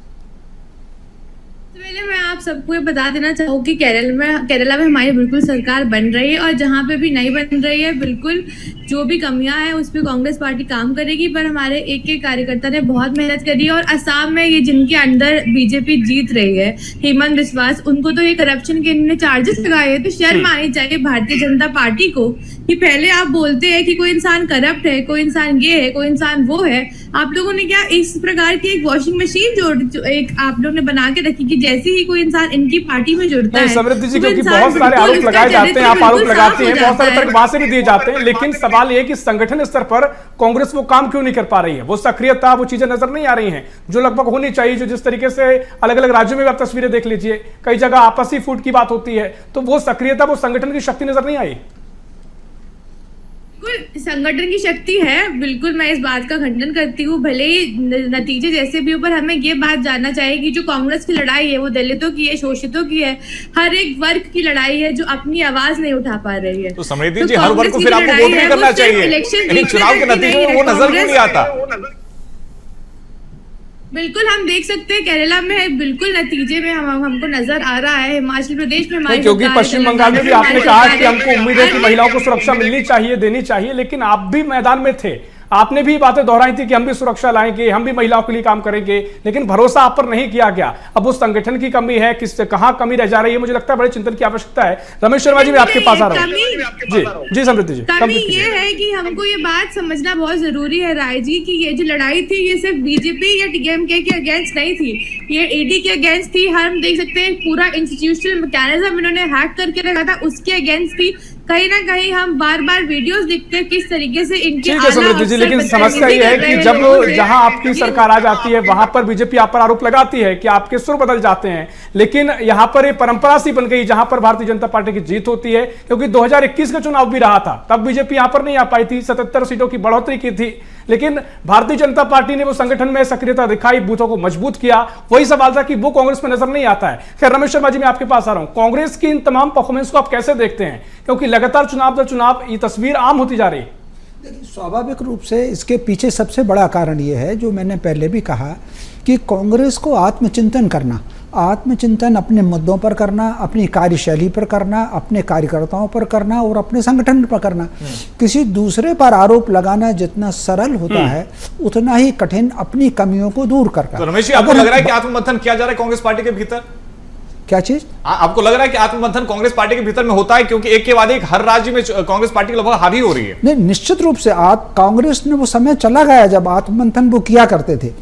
पहले मैं आप सबको ये बता देना चाहूंगी केरला में हमारी बिल्कुल सरकार बन रही है और जहाँ पे भी नहीं बन रही है बिल्कुल जो भी कमियां हैं उस पर कांग्रेस पार्टी काम करेगी। पर हमारे एक एक कार्यकर्ता ने बहुत मेहनत करी है और असम में ये जिनके अंदर बीजेपी जीत रही है, हेमंत बिस्वास, उनको तो ये करप्शन के इन्होंने चार्जेस लगाए हैं। तो शर्म आनी चाहिए भारतीय जनता पार्टी को कि पहले आप बोलते हैं कि कोई इंसान करप्ट है, कोई इंसान ये है, कोई इंसान वो है। आप लोगों ने क्या इस प्रकार की एक वॉशिंग मशीन जो एक आप लोगों ने बना के रखी कि जैसे ही कोई इंसान इनकी पार्टी में जुड़ता है। समृद्धि जी, क्योंकि बहुत सारे आरोप लगाए जाते हैं, आप आरोप लगाते हैं, बहुत सारे तर्क वहां से भी दिए जाते हैं, लेकिन सवाल ये कि संगठन स्तर पर कांग्रेस वो काम क्यों नहीं कर पा रही है, वो सक्रियता, वो चीजें नजर नहीं आ रही हैं जो लगभग होनी चाहिए। जो जिस तरीके से अलग अलग राज्यों में आप तस्वीरें देख लीजिए, कई जगह आपसी फूट की बात होती है, तो वो सक्रियता, वो संगठन की शक्ति नजर नहीं आई। संगठन की शक्ति है, बिल्कुल मैं इस बात का खंडन करती हूँ। भले ही नतीजे जैसे भी हो, पर हमें ये बात जानना चाहिए कि जो कांग्रेस की लड़ाई है वो दलितों की है, शोषितों की है, हर एक वर्ग की लड़ाई है जो अपनी आवाज नहीं उठा पा रही है। तो समृद्धि जी, हर वर्ग को फिर आपको वोट नहीं करना चाहिए, लेकिन चुनाव के नतीजे में वो नजर क्यों नहीं आता? बिल्कुल हम देख सकते हैं केरला में बिल्कुल नतीजे में हमको नजर आ रहा है। हिमाचल प्रदेश में हमारी, क्योंकि पश्चिम बंगाल में भी आपने कहा कि हमको उम्मीद है कि महिलाओं को सुरक्षा मिलनी चाहिए, देनी चाहिए, लेकिन आप भी मैदान में थे, आपने भी बातें दोहराई थी कि हम भी सुरक्षा लाएंगे, हम भी महिलाओं के लिए काम करेंगे, लेकिन भरोसा आप पर नहीं किया गया। अब उस संगठन की कमी है, किससे कहां कमी रह जा रही है, मुझे लगता है बड़े चिंतन की आवश्यकता है। रमेश शर्मा जी, मैं आपके पास आ रहा हूं। जी समृद्धि जी, कमी ये है कि हमको ये बात समझना बहुत जरूरी है राय जी कि ये जो लड़ाई थी ये सिर्फ बीजेपी या टीएमके के अगेंस्ट नहीं थी, ये ईडी के अगेंस्ट थी। हम देख सकते हैं पूरा इंस्टीट्यूशनल मैकेनिज्म इन्होंने हैक करके रखा था, उसके अगेंस्ट थी। कहीं ना कहीं हम बार बार वीडियोस देखते हैं किस तरीके से इनके जी, लेकिन समस्या ये है कि जब जहां आपकी सरकार आ जाती है वहां पर बीजेपी आप पर आरोप लगाती है कि आपके सुर बदल जाते हैं, लेकिन यहां पर एक परंपरा सी बन गई जहां पर भारतीय जनता पार्टी की जीत होती है। क्योंकि 2021 का चुनाव भी रहा था, तब बीजेपी यहां पर नहीं आ पाई थी, 77 सीटों की बढ़ोतरी की थी, लेकिन भारतीय जनता पार्टी ने वो संगठन में सक्रियता दिखाई, बूथों को मजबूत किया। वही सवाल था कि वो कांग्रेस में नजर नहीं आता है। खैर रमेश शर्मा जी, मैं आपके पास आ रहा हूं, कांग्रेस की इन तमाम परफॉर्मेंस को आप कैसे देखते हैं, क्योंकि लगातार चुनाव दर चुनाव ये तस्वीर आम होती जा रही है। स्वाभाविक रूप से इसके पीछे सबसे बड़ा कारण ये है, जो मैंने पहले भी कहा, कि कांग्रेस को आत्मचिंतन करना, आत्मचिंतन अपने मुद्दों पर करना, अपनी कार्यशैली पर करना, अपने कार्यकर्ताओं पर करना और अपने संगठन पर करना। किसी दूसरे पर आरोप लगाना जितना सरल होता है उतना ही कठिन अपनी कमियों को दूर करना। तो रमेश जी, आपको लग रहा है कि आत्ममंथन किया जा रहा है कांग्रेस पार्टी के भीतर? क्या चीज? आपको लग रहा है कि आत्ममंथन कांग्रेस पार्टी के भीतर में होता है, क्योंकि एक के बाद एक हर राज्य में कांग्रेस पार्टी लगभग हावी हो रही है? नहीं, निश्चित रूप से कांग्रेस ने वो समय चला गया जब आत्ममंथन वो किया करते थे।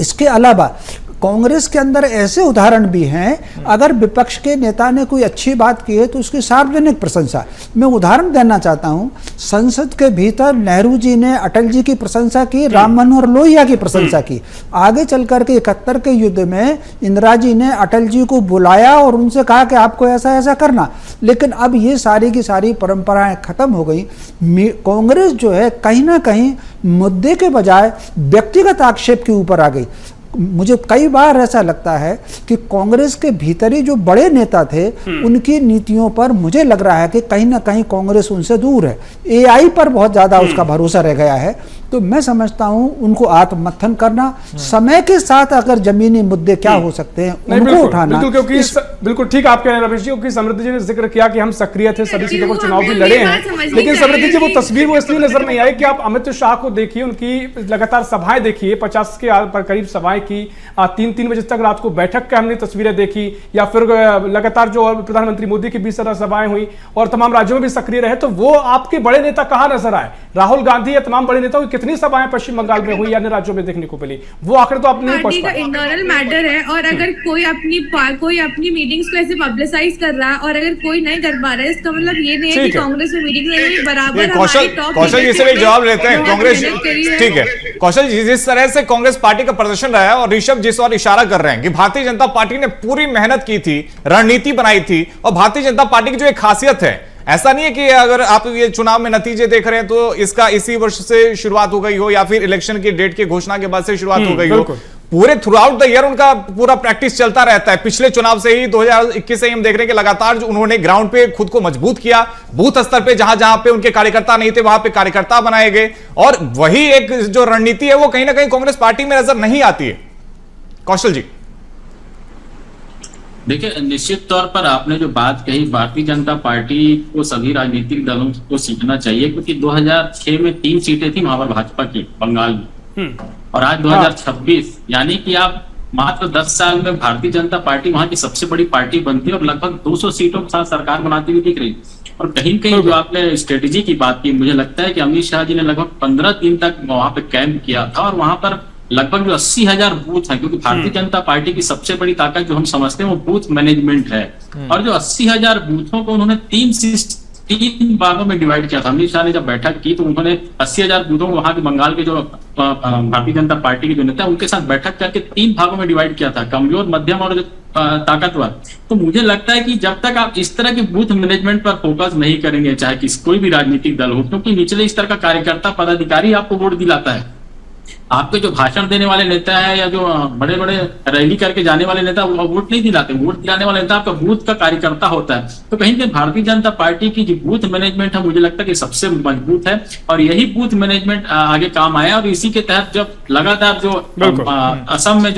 इसके अलावा कांग्रेस के अंदर ऐसे उदाहरण भी हैं, अगर विपक्ष के नेता ने कोई अच्छी बात की है तो उसकी सार्वजनिक प्रशंसा। मैं उदाहरण देना चाहता हूं, संसद के भीतर नेहरू जी ने अटल जी की प्रशंसा की, राम मनोहर लोहिया की प्रशंसा की। आगे चल करके 71 के युद्ध में इंदिरा जी ने अटल जी को बुलाया और उनसे कहा कि आपको ऐसा ऐसा करना। लेकिन अब ये सारी की सारी परंपराएं खत्म हो गई। कांग्रेस जो है कहीं ना कहीं मुद्दे के बजाय व्यक्तिगत आक्षेप के ऊपर आ गई। मुझे कई बार ऐसा लगता है कि कांग्रेस के भीतर ही जो बड़े नेता थे उनकी नीतियों पर मुझे लग रहा है कि कहीं ना कहीं कांग्रेस उनसे दूर है। एआई पर बहुत ज्यादा उसका भरोसा रह गया है। तो मैं समझता हूं उनको आत्ममंथन करना, समय के साथ अगर जमीनी मुद्दे क्या हो सकते हैं उनको उठाना। बिल्कुल ठीक आप कह रहे हैं रमेश जी, क्योंकि समृद्धि जी ने जिक्र किया कि हम सक्रिय थे, सभी सीटों पर चुनाव भी लड़े हैं। लेकिन समृद्धि जी, वो तस्वीर वो इसलिए नजर नहीं आई कि आप अमित शाह को देखिए, उनकी लगातार सभाएं देखिए, 50 के करीब सभाएं की, 3-3 बजे तक रात को बैठक के हमने तस्वीरें देखी, या फिर लगातार जो प्रधानमंत्री मोदी की 20 सभाएं हुई और तमाम राज्यों में भी सक्रिय रहे। तो वो आपके बड़े नेता कहां नजर आए? राहुल गांधी या तमाम बड़े नेताओं की कितनी सभाएं पश्चिम बंगाल में हुई या अन्य राज्यों में देखने को मिली? वो आखिर तो अपने पार्टी का इंटरनल मैटर है, और अगर कोई अपनी मीटिंग्स को ऐसे पब्लिसाइज कर रहा है और अगर कोई नहीं कर पा रहा है, इसका मतलब ये नहीं है कि कांग्रेस में मीटिंग नहीं हुई। बराबर कौशल जी से भी जवाब लेते हैं कांग्रेस। ठीक है कौशल जी, जिस तरह से कांग्रेस पार्टी का प्रदर्शन रहा है और ऋषभ जिस और इशारा कर रहे हैं कि भारतीय जनता पार्टी ने पूरी मेहनत की थी, रणनीति बनाई थी, और भारतीय जनता पार्टी की जो एक खासियत है, ऐसा नहीं है कि अगर आप ये चुनाव में नतीजे देख रहे हैं तो इसका इसी वर्ष से शुरुआत हो गई हो या फिर इलेक्शन की डेट की घोषणा के बाद से शुरुआत हो गई हो। पूरे थ्रू आउट द ईयर उनका पूरा प्रैक्टिस चलता रहता है। पिछले चुनाव से ही 2021 से ही हम देख रहे हैं कि लगातार जो उन्होंने ग्राउंड पे खुद को मजबूत किया, बूथ स्तर पे जहां जहां पे उनके कार्यकर्ता नहीं थे वहां पे कार्यकर्ता बनाए गए, और वही एक जो रणनीति है वो कहीं ना कहीं कांग्रेस पार्टी में नजर नहीं आती है। कौशल जी, देखिए, निश्चित तौर पर आपने जो बात कही, भारतीय जनता पार्टी को सभी राजनीतिक दलों को सीखना चाहिए, क्योंकि 2006 में 3 सीटें थी वहां पर भाजपा की बंगाल में, और आज 2026 यानी कि आप मात्र 10 साल में भारतीय जनता पार्टी वहां की सबसे बड़ी पार्टी बनती है और लगभग 200 सीटों के साथ सरकार बनाती हुई दिख रही। और कहीं कहीं जो आपने स्ट्रेटेजी की बात की, मुझे लगता है कि अमित शाह जी ने लगभग 15 दिन तक वहां पे कैंप किया था, और वहां पर लगभग जो 80,000 बूथ है, क्योंकि भारतीय जनता पार्टी की सबसे बड़ी ताकत जो हम समझते हैं वो बूथ मैनेजमेंट है, और जो 80,000 बूथों को उन्होंने 3 भागों में डिवाइड किया था। अमित शाह ने जब बैठक की तो उन्होंने 80,000 बूथों को वहां के बंगाल के जो भारतीय जनता पार्टी के जो नेता उनके साथ बैठक करके 3 भागों में डिवाइड किया था, कमजोर, मध्यम और ताकतवर। तो मुझे लगता है कि जब तक आप इस तरह के बूथ मैनेजमेंट पर फोकस नहीं करेंगे, चाहे कोई भी राजनीतिक दल हो, क्योंकि निचले स्तर का कार्यकर्ता पदाधिकारी आपको वोट दिलाता है, आपके जो भाषण देने वाले नेता है या जो बड़े बड़े रैली करके जाने वाले नेता वो वोट नहीं दिलाते, वोट दिलाने वाला नेता आपका बूथ का कार्यकर्ता होता है। तो कहीं कहीं भारतीय जनता पार्टी की जो बूथ मैनेजमेंट है मुझे लगता है कि सबसे मजबूत है, और यही बूथ मैनेजमेंट आगे काम आया, और इसी के तहत जब लगातार जो असम में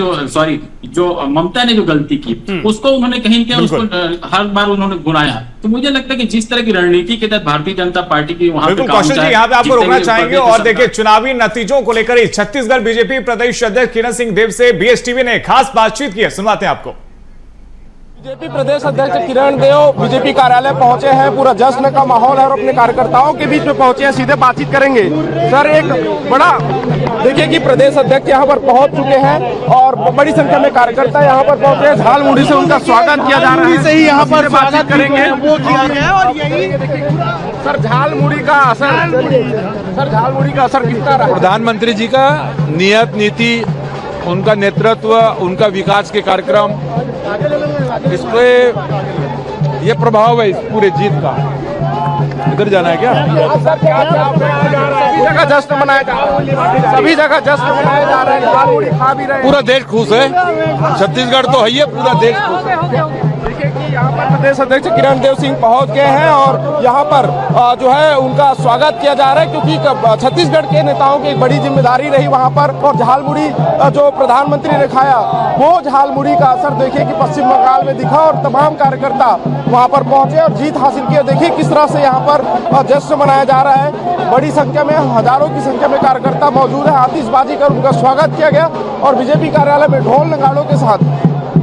जो ममता ने जो गलती की उसको उन्होंने कहीं क्या उसको हर बार उन्होंने गुनाया। तो मुझे लगता है कि जिस तरह की रणनीति के तहत भारतीय जनता पार्टी की वहां पे कौशल जी यहाँ पे आपको रोकना चाहेंगे, और देखिए चुनावी नतीजों को लेकर ही छत्तीसगढ़ बीजेपी प्रदेश अध्यक्ष किरण सिंह देव से बीएसटीवी ने खास बातचीत की है, सुनवाते हैं आपको। बीजेपी प्रदेश अध्यक्ष किरण देव बीजेपी कार्यालय पहुंचे हैं, पूरा जश्न का माहौल है और अपने कार्यकर्ताओं के बीच में पहुंचे हैं, सीधे बातचीत करेंगे। सर, एक बड़ा देखिए कि प्रदेश अध्यक्ष यहां पर पहुंच चुके हैं और बड़ी संख्या में कार्यकर्ता यहां पर पहुंचे हैं, झाल मुड़ी से उनका स्वागत किया जा रहा है, से ही यहां पर बातचीत करेंगे वो किया गया। और यही सर झाल मुड़ी का असर कितना रहा? प्रधानमंत्री जी का नियत नीति, उनका नेतृत्व, उनका विकास के कार्यक्रम, इस पे ये प्रभाव है इस पूरे जीत का। इधर जाना है क्या? सभी जगह जश्न मनाया जा रहा है, सभी जगह जश्न मनाया जा रहा है, खा भी रहे हैं। पूरा देश खुश है, छत्तीसगढ़ तो है ही, पूरा देश खुश है। देखिए कि यहाँ पर प्रदेश अध्यक्ष किरण देव सिंह पहुंच गए हैं और यहाँ पर जो है उनका स्वागत किया जा रहा है, क्योंकि छत्तीसगढ़ के नेताओं की एक बड़ी जिम्मेदारी रही वहाँ पर। और झालमुड़ी जो प्रधानमंत्री ने खाया, वो झालमुड़ी का असर देखिए कि पश्चिम बंगाल में दिखा और तमाम कार्यकर्ता वहाँ पर पहुंचे और जीत हासिल की। देखिए किस तरह से यहाँ पर जश्न मनाया जा रहा है, बड़ी संख्या में, हजारों की संख्या में कार्यकर्ता मौजूद है। आतिशबाजी कर उनका स्वागत किया गया और बीजेपी कार्यालय में ढोल नगाड़ों के साथ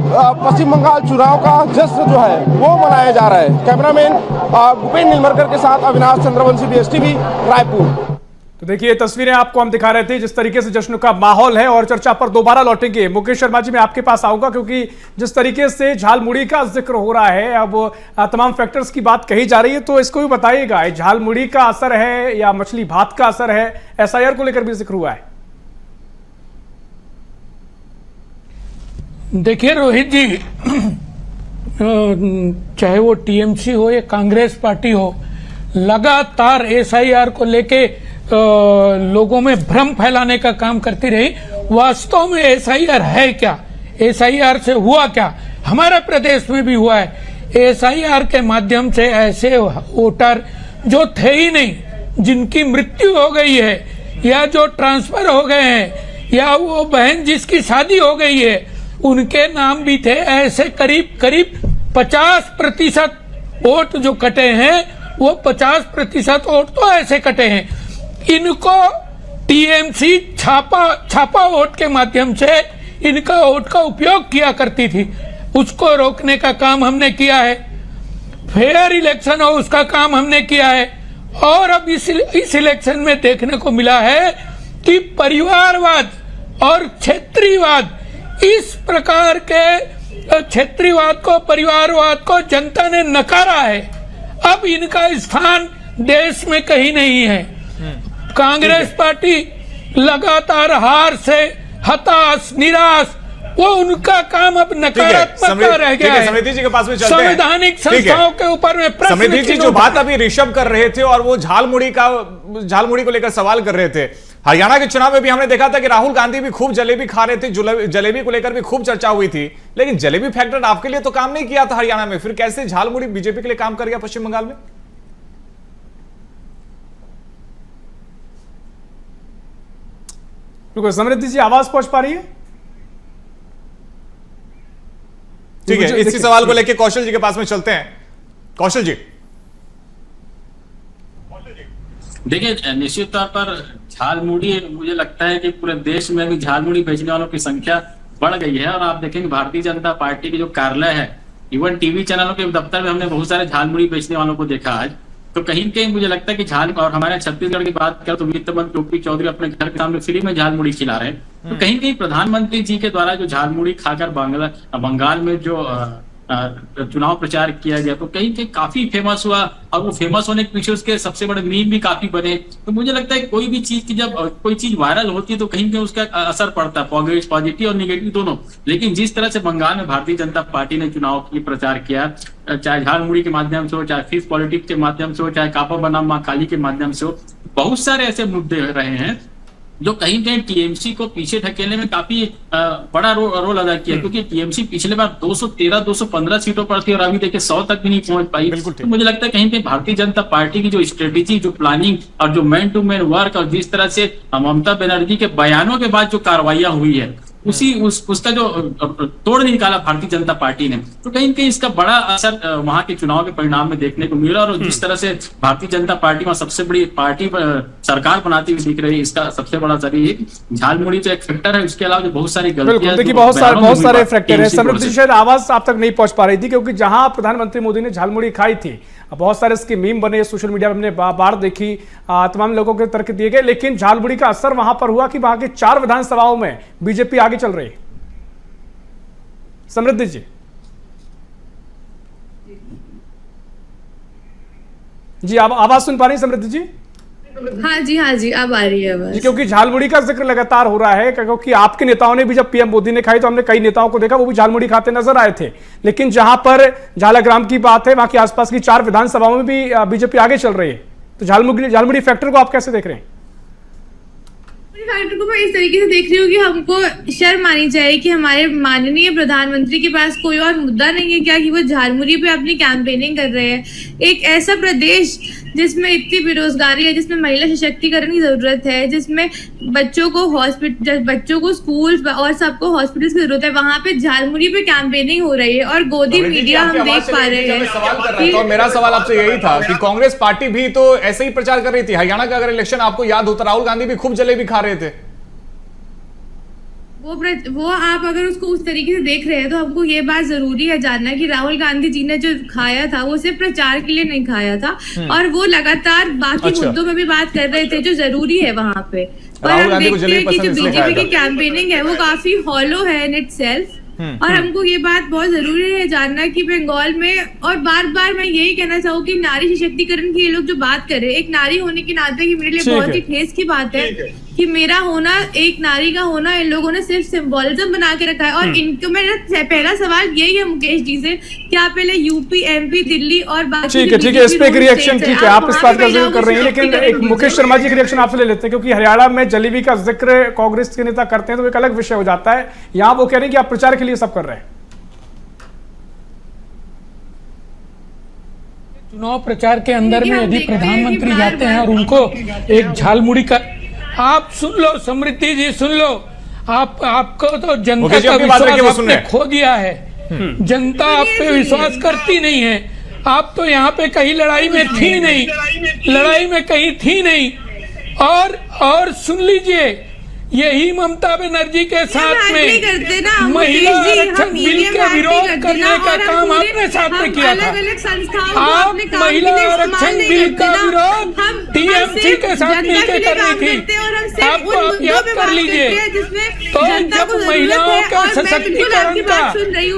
पश्चिम बंगाल चुनाव का जश्न जो है वो मनाया जा रहा है। कैमरामैन भूपेन नीलमरकर के साथ अविनाश चंद्रवंशी, बीएसटीवी, रायपुर। तो देखिए ये तस्वीरें आपको हम दिखा रहे थे जिस तरीके से जश्न का माहौल है, और चर्चा पर दोबारा लौटेंगे। मुकेश शर्मा जी मैं आपके पास आऊंगा, क्योंकि जिस तरीके से झालमुड़ी का जिक्र हो रहा है, अब तमाम फैक्टर्स की बात कही जा रही है, तो इसको भी बताइएगा, झालमुड़ी का असर है या मछली भात का असर है? एसआईआर को लेकर भी जिक्र हुआ है। देखिए रोहित जी, चाहे वो टीएमसी हो या कांग्रेस पार्टी हो, लगातार एसआईआर को लेके लोगों में भ्रम फैलाने का काम करती रही। वास्तव में एसआईआर है क्या, एसआईआर से हुआ क्या? हमारे प्रदेश में भी हुआ है। एसआईआर के माध्यम से ऐसे वोटर जो थे ही नहीं, जिनकी मृत्यु हो गई है या जो ट्रांसफर हो गए हैं, या वो बहन जिसकी शादी हो गई है, उनके नाम भी थे। ऐसे करीब 50% वोट जो कटे हैं, वो 50% वोट तो ऐसे कटे हैं। इनको टीएमसी छापा वोट के माध्यम से इनका वोट का उपयोग किया करती थी, उसको रोकने का काम हमने किया है। फेयर इलेक्शन हो उसका काम हमने किया है। और अब इस इलेक्शन में देखने को मिला है कि परिवारवाद और क्षेत्रीयवाद, इस प्रकार के क्षेत्रीयवाद को, परिवारवाद को जनता ने नकारा है। अब इनका स्थान देश में कहीं नहीं है। कांग्रेस पार्टी लगातार हार से हताश, निराश, वो उनका काम अब नकारात्मक रह गया है। समृद्धि जी के पास में चलते हैं। संवैधानिक संस्थाओं के ऊपर में प्रश्न। समृद्धि जी जो बात अभी ऋषभ कर रहे थे और वो झालमुड़ी को लेकर सवाल कर रहे थे, हरियाणा के चुनाव में भी हमने देखा था कि राहुल गांधी भी खूब जलेबी खा रहे थे, जलेबी को लेकर भी खूब चर्चा हुई थी, लेकिन जलेबी फैक्टर आपके लिए तो काम नहीं किया था हरियाणा में, फिर कैसे झालमुड़ी बीजेपी के लिए काम कर गया पश्चिम बंगाल में? समृद्धि जी आवाज पहुंच पा रही है? ठीक है, इसी सवाल को लेकर कौशल जी के पास में चलते हैं। कौशल जी, देखिए निश्चित तौर पर झालमुड़ी, मुझे लगता है कि पूरे देश में भी झालमुड़ी बेचने वालों की संख्या बढ़ गई है। और आप देखेंगे भारतीय जनता पार्टी के जो कार्यालय है, इवन टीवी चैनलों के दफ्तर में हमने बहुत सारे झालमुड़ी बेचने वालों को देखा आज। तो कहीं कहीं मुझे लगता है कि और हमारे छत्तीसगढ़ की बात करें तो वित्त मंत्री ओपी चौधरी अपने घर के सामने फ्री में झालमुड़ी खिला रहे हैं। तो कहीं कहीं प्रधानमंत्री जी के द्वारा जो झालमुड़ी खाकर बंगाल में जो चुनाव प्रचार किया गया, तो कहीं कहीं काफी फेमस हुआ। और वो फेमस होने के पीछे उसके सबसे बड़े मीम भी काफी बने। तो मुझे लगता है कोई भी चीज की, जब कोई चीज वायरल होती है तो कहीं कहीं उसका असर पड़ता है, पॉजिटिव और निगेटिव दोनों। लेकिन जिस तरह से बंगाल में भारतीय जनता पार्टी ने चुनाव की प्रचार किया, चाहे झालमुड़ी के माध्यम से हो, चाहे फिश पॉलिटिक्स के माध्यम से हो, चाहे कापा बनाम मां काली के माध्यम से हो, बहुत सारे ऐसे मुद्दे रहे हैं जो कहीं कहीं टीएमसी को पीछे ढकेलने में काफी बड़ा रोल अदा किया। क्योंकि टीएमसी पिछले बार 213-215 सीटों पर थी और अभी देखिए 100 तक भी नहीं पहुंच पाई। तो मुझे लगता है कहीं कहीं भारतीय जनता पार्टी की जो स्ट्रेटेजी, जो प्लानिंग और जो मैन टू मैन वर्क, और जिस तरह से ममता बनर्जी के बयानों के बाद जो कार्रवाइयां हुई है, उसका जो तोड़ निकाला भारतीय जनता पार्टी ने, तो कहीं कहीं इसका बड़ा असर वहां के चुनाव के परिणाम में देखने को मिला। और जिस तरह से भारतीय जनता पार्टी वहां सबसे बड़ी पार्टी सरकार बनाती हुई दिख रही है, इसका सबसे बड़ा असर ये झालमुड़ी तो एक फैक्टर है। उसके अलावा जो बहुत सारी गलतियां, देखिए बहुत सारे फैक्टर है। समृद्धि शायद आवाज आप तक नहीं पहुंच पा रही थी, क्योंकि जहां प्रधानमंत्री मोदी ने झालमुड़ी खाई थी, बहुत सारे इसके मीम बने, सोशल मीडिया में हमने बार देखी, तमाम लोगों के तर्क दिए गए, लेकिन झालमुड़ी का असर वहां पर हुआ कि वहां के 4 विधानसभाओं में बीजेपी आगे चल रही है। समृद्धि जी आप आवाज सुन पा रही हैं समृद्धि जी? हाँ जी अब आ रही है आवाज। क्योंकि झालमुड़ी का जिक्र लगातार हो रहा है, क्योंकि आपके नेताओं ने भी जब पीएम मोदी ने खाई तो हमने कई नेताओं को देखा वो भी झालमुड़ी खाते नजर आए थे। लेकिन जहां पर झालाग्राम की बात है, वहां के आसपास की 4 विधानसभाओं में भी बीजेपी आगे चल रही है। तो झालमुड़ी फैक्टर को आप कैसे देख रहे हैं? फैक्टर को मैं इस तरीके से देख रही हूँ कि हमको शर्म आनी चाहिए कि हमारे माननीय प्रधानमंत्री के पास कोई और मुद्दा नहीं है क्या कि वो झारमुरी पे अपनी कैंपेनिंग कर रहे हैं। एक ऐसा प्रदेश जिसमें इतनी बेरोजगारी है, जिसमें महिला सशक्तिकरण की जरूरत है, जिसमें बच्चों को स्कूल और सबको हॉस्पिटल्स की जरूरत है, वहाँ पे झारमुरी पे कैंपेनिंग हो रही है और गोदी मीडिया हम देख पा रहे हैं। सवाल कर रहा था और मेरा सवाल आपसे यही था कि कांग्रेस पार्टी भी तो ऐसे ही प्रचार कर रही थी। हरियाणा का अगर इलेक्शन आपको याद हो तो राहुल गांधी भी खूब जलेबी खा रहे थे। वो आप अगर उसको उस तरीके से देख रहे हैं तो हमको ये बात जरूरी है जानना कि राहुल गांधी जी ने जो खाया था वो सिर्फ प्रचार के लिए नहीं खाया था और वो लगातार बाकी मुद्दों में भी बात कर रहे थे जो जरूरी है वहाँ पे। और हम देखते हैं कि जो बीजेपी की कैंपेनिंग है वो काफी हॉलो है इन इटसेल्फ। और हमको ये बात बहुत जरूरी है जानना कि बंगाल में, और बार बार मैं यही कहना चाहूँ कि नारी सशक्तिकरण की ये लोग जो बात कर रहे हैं, एक नारी होने के नाते की मेरे लिए बहुत ही ठेस की बात है कि मेरा होना, एक नारी का होना इन लोगों ने सिर्फ सिंबोलिज्म बना के रखा है। और इनको मेरा पहला सवाल यही है मुकेश जी से कि आप पहले यूपी, एमपी, दिल्ली और बाकी ठीक है, इस पे एक रिएक्शन ठीक है, आप इस बात का जिक्र कर रहे हैं, लेकिन एक मुकेश शर्मा जी की रिएक्शन आपसे ले लेते हैं क्योंकि हरियाणा में जलेबी का जिक्र कांग्रेस के नेता करते हैं तो एक अलग विषय हो जाता है। यहाँ वो कह रहे हैं कि आप प्रचार के लिए सब कर रहे हैं। चुनाव प्रचार के अंदर में यदि प्रधानमंत्री जाते हैं और उनको एक झालमुड़ी का, आप सुन लो समृद्धि जी, सुन लो, आपको तो जनता का विश्वास आपने खो दिया है। जनता आप पे विश्वास करती नहीं है। आप तो यहाँ पे कहीं लड़ाई में थी नहीं, लड़ाई में कहीं थी नहीं। और सुन लीजिए, यही ममता बनर्जी के साथ में महिला आरक्षण बिल के विरोध करने का काम आपने साथ में किया था। आप महिला आरक्षण बिल का विरोध टीएमसी के साथ मिलकर कर रही थी। आपको आप याद कर लीजिए। तो जब महिलाओं के सशक्तिकरण का,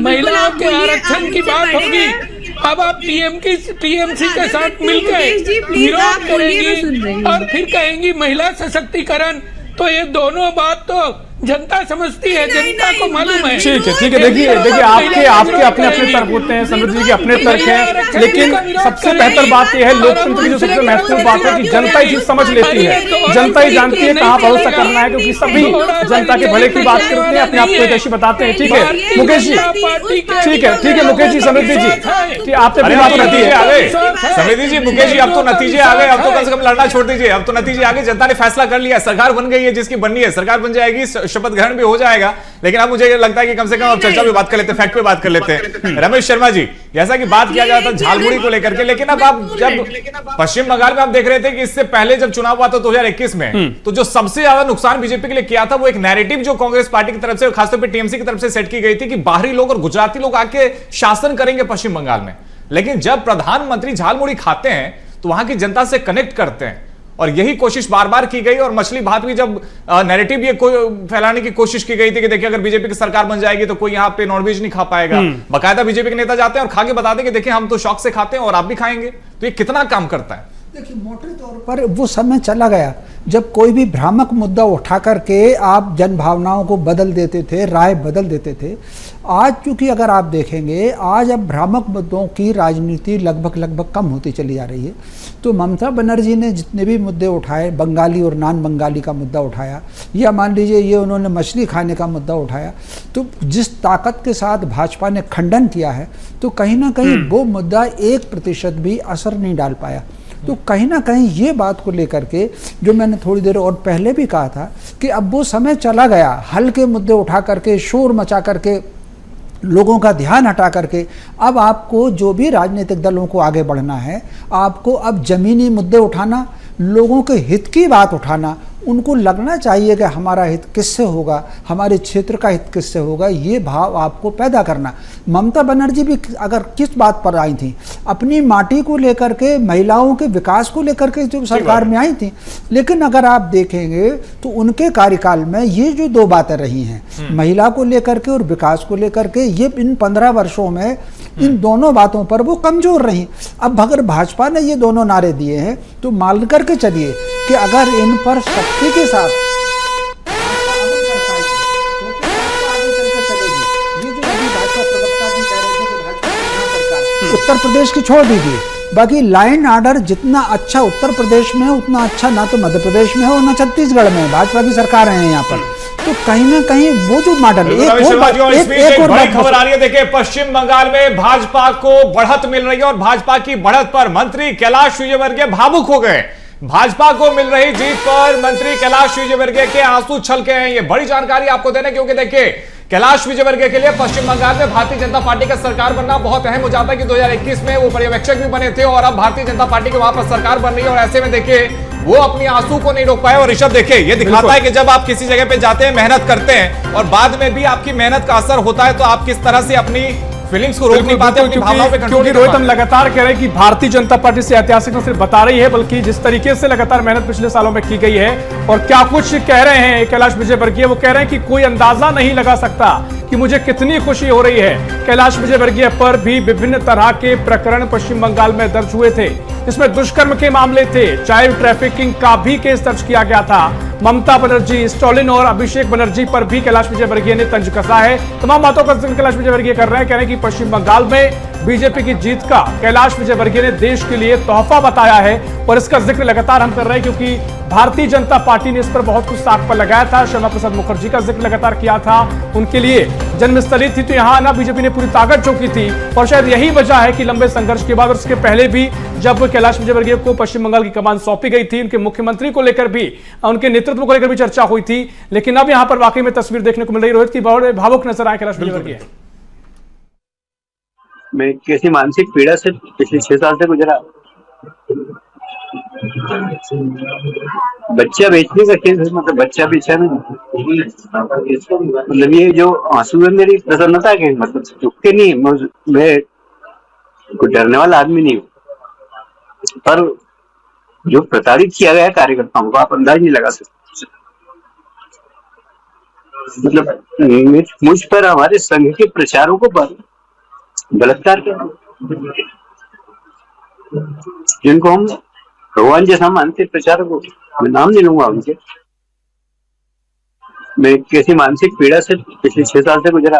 महिलाओं के आरक्षण की बात होगी, अब आप टीएमसी के साथ मिलकर विरोध करेंगी और फिर कहेंगी महिला सशक्तिकरण। तो ये दोनों बात तो जनता समझती है, जनता को मालूम है। ठीक है, देखिए आपके अपने तर्क होते हैं, समृद्धि जी के अपने तर्क हैं, लेकिन सबसे बेहतर बात यह है, लोकतंत्र की जो सबसे महत्वपूर्ण बात है कि जनता ही चीज समझ लेती है, जनता ही जानती है कहाँ भरोसा करना है, क्योंकि सभी जनता के भले की बात करते हैं, अपने आप को हितैषी बताते हैं। ठीक है मुकेश जी, ठीक है मुकेश जी, समृद्धि जी, आपने बात नतीजे आ गए। समृद्धि जी, मुकेश जी, अब तो नतीजे आ गए, अब तो कम से कम लड़ना छोड़ दीजिए, अब तो नतीजे आ गए, जनता ने फैसला कर लिया, सरकार बन गई है, जिसकी बननी है सरकार बन जाएगी, शपथ ग्रहण भी हो जाएगा। लेकिन अब मुझे लगता है कि कम से कम अब चर्चा पे बात कर लेते हैं, फैक्ट पे बात कर लेते हैं। रमेश शर्मा जी, जैसा कि बात किया जाता है झालमुड़ी को लेकर के, लेकिन अब आप जब पश्चिम बंगाल में आप देख रहे थे कि इससे पहले जब चुनाव हुआ था 2021 में, तो जो सबसे ज्यादा नुकसान बीजेपी के लिए किया था वो एक नैरेटिव जो कांग्रेस पार्टी की तरफ से, खासतौर पर टीएमसी की तरफ से सेट की गई थी कि बाहरी लोग और गुजराती लोग आके शासन करेंगे पश्चिम बंगाल में। लेकिन जब प्रधानमंत्री झालमुड़ी खाते हैं तो वहां की जनता से कनेक्ट करते हैं, और यही कोशिश बार बार की गई। और मछली भात भी जब नैरेटिव ये फैलाने की कोशिश की गई थी कि देखिए अगर बीजेपी की सरकार बन जाएगी तो कोई यहाँ पे नॉनवेज नहीं खा पाएगा, बाकायदा बीजेपी के नेता जाते हैं और खा के बताते हैं कि देखिए हम तो शौक से खाते हैं और आप भी खाएंगे। तो ये कितना काम करता है? देखिए, मोटे तौर पर वो समय चला गया जब कोई भी भ्रामक मुद्दा उठा करके आप जन भावनाओं को बदल देते थे, राय बदल देते थे। आज चूंकि अगर आप देखेंगे, आज अब भ्रामक मुद्दों की राजनीति लगभग कम होती चली जा रही है। तो ममता बनर्जी ने जितने भी मुद्दे उठाए, बंगाली और नॉन बंगाली का मुद्दा उठाया, या मान लीजिए ये उन्होंने मछली खाने का मुद्दा उठाया, तो जिस ताकत के साथ भाजपा ने खंडन किया है, तो कहीं ना कहीं वो मुद्दा 1% भी असर नहीं डाल पाया। तो कहीं ना कहीं ये बात को लेकर के, जो मैंने थोड़ी देर और पहले भी कहा था कि अब वो समय चला गया हल्के मुद्दे उठा करके, शोर मचा करके, लोगों का ध्यान हटा करके। अब आपको जो भी राजनीतिक दलों को आगे बढ़ना है, आपको अब जमीनी मुद्दे उठाना, लोगों के हित की बात उठाना, उनको लगना चाहिए कि हमारा हित किससे होगा, हमारे क्षेत्र का हित किससे होगा, ये भाव आपको पैदा करना। ममता बनर्जी भी अगर किस बात पर आई थी, अपनी माटी को लेकर के, महिलाओं के विकास को लेकर के जो सरकार में आई थी। लेकिन अगर आप देखेंगे तो उनके कार्यकाल में ये जो दो बातें रही हैं, महिला को लेकर के और विकास को लेकर के, ये इन 15 वर्षों में इन दोनों बातों पर वो कमजोर रही। अब अगर भाजपा ने ये दोनों नारे दिए हैं तो मान करके चलिए कि अगर इन पर शक्ति के साथ उत्तर प्रदेश की छोड़ दीजिए, बाकी लाइन ऑर्डर जितना अच्छा उत्तर प्रदेश में है उतना अच्छा ना तो मध्य प्रदेश में है और ना छत्तीसगढ़ में है। भाजपा की सरकार है यहाँ पर, तो कहीं ना कहीं वो जो मॉडल एक बड़ी खबर आ रही है। देखिए, पश्चिम बंगाल में भाजपा को बढ़त मिल रही है और भाजपा की बढ़त पर मंत्री कैलाश विजयवर्गीय भावुक हो गए। भाजपा को मिल रही जीत पर मंत्री कैलाश विजयवर्गीय के आंसू छलके हैं। ये बड़ी जानकारी आपको देने, क्योंकि देखिए कैलाश विजयवर्गीय के लिए पश्चिम बंगाल में भारतीय जनता पार्टी का सरकार बनना बहुत अहम हो जाता है कि 2021 में वो पर्यवेक्षक भी बने थे और अब भारतीय जनता पार्टी की वहां पर सरकार बन रही है। और ऐसे में देखिए वो अपनी आंसू को नहीं रोक पाए। और ऋषभ, देखिए ये दिखाता है कि जब आप किसी जगह पे जाते हैं, मेहनत करते हैं और बाद में भी आपकी मेहनत का असर होता है, तो आप किस तरह से अपनी फीलिंग्स को रोक नहीं पाते, उनकी भावनाओं पे कंट्रोल नहीं कर रोहित, पाते। हम लगातार कह रहे हैं कि भारतीय जनता पार्टी से ऐतिहासिक न सिर्फ बता रही है बल्कि जिस तरीके से लगातार मेहनत पिछले सालों में की गई है और क्या कुछ कह रहे हैं कैलाश विजयवर्गीय, वो कह रहे हैं कि कोई अंदाजा नहीं लगा सकता कि मुझे कितनी खुशी हो रही है। कैलाश विजयवर्गीय पर भी विभिन्न तरह के प्रकरण पश्चिम बंगाल में दर्ज हुए थे, इसमें दुष्कर्म के मामले थे, चाइल्ड ट्रैफिकिंग का भी केस दर्ज किया गया था। ममता बनर्जी, स्टॉलिन और अभिषेक बनर्जी पर भी कैलाश विजयवर्गीय ने तंज कसा है। तमाम बातों का जिक्र कैलाश विजयवर्गीय कर रहे हैं, कह रहे हैं कि पश्चिम बंगाल में बीजेपी की जीत का कैलाश विजयवर्गीय ने देश के लिए तोहफा बताया है और इसका जिक्र लगातार हम कर रहे हैं क्योंकि भारतीय जनता पार्टी ने इस पर बहुत कुछ साक पर लगाया था। श्यामा प्रसाद मुखर्जी का जिक्र लगातार किया था, उनके लिए जन्मस्थली थी, तो यहां आना बीजेपी ने पूरी ताकत झोंकी थी और शायद यही वजह है कि लंबे संघर्ष के बाद और इसके पहले भी जब कैलाश विजयवर्गीय को पश्चिम बंगाल की कमान सौंपी गई थी, उनके मुख्यमंत्री को लेकर भी, उनके नेतृत्व को लेकर भी चर्चा हुई थी, लेकिन अब यहां पर वाकई में तस्वीर देखने को मिल रही रोहित की बहुत भावुक नजर आए कैलाश विजयवर्गीय। मैं कैसी मानसिक पीड़ा से पिछले 6 साल से गुजरा। बच्चा बेचने का केस है, मतलब बच्चा बेचा नहीं, मतलब ये जो आंसू है मेरी प्रसन्नता के, मतलब चुपके नहीं, मैं कोई डरने वाला आदमी नहीं हूँ, पर जो प्रताड़ित किया गया कार्यकर्ताओं को आप अंदाज नहीं लगा सकते। मतलब मुझ पर हमारे संघ के प्रचारकों पर बलात्कार किया, जिनको हम भगवान जैसा मानते प्रचारकों, मैं नाम नहीं लूंगा उनके। मैं कैसी मानसिक पीड़ा से पिछले 6 साल से गुजरा।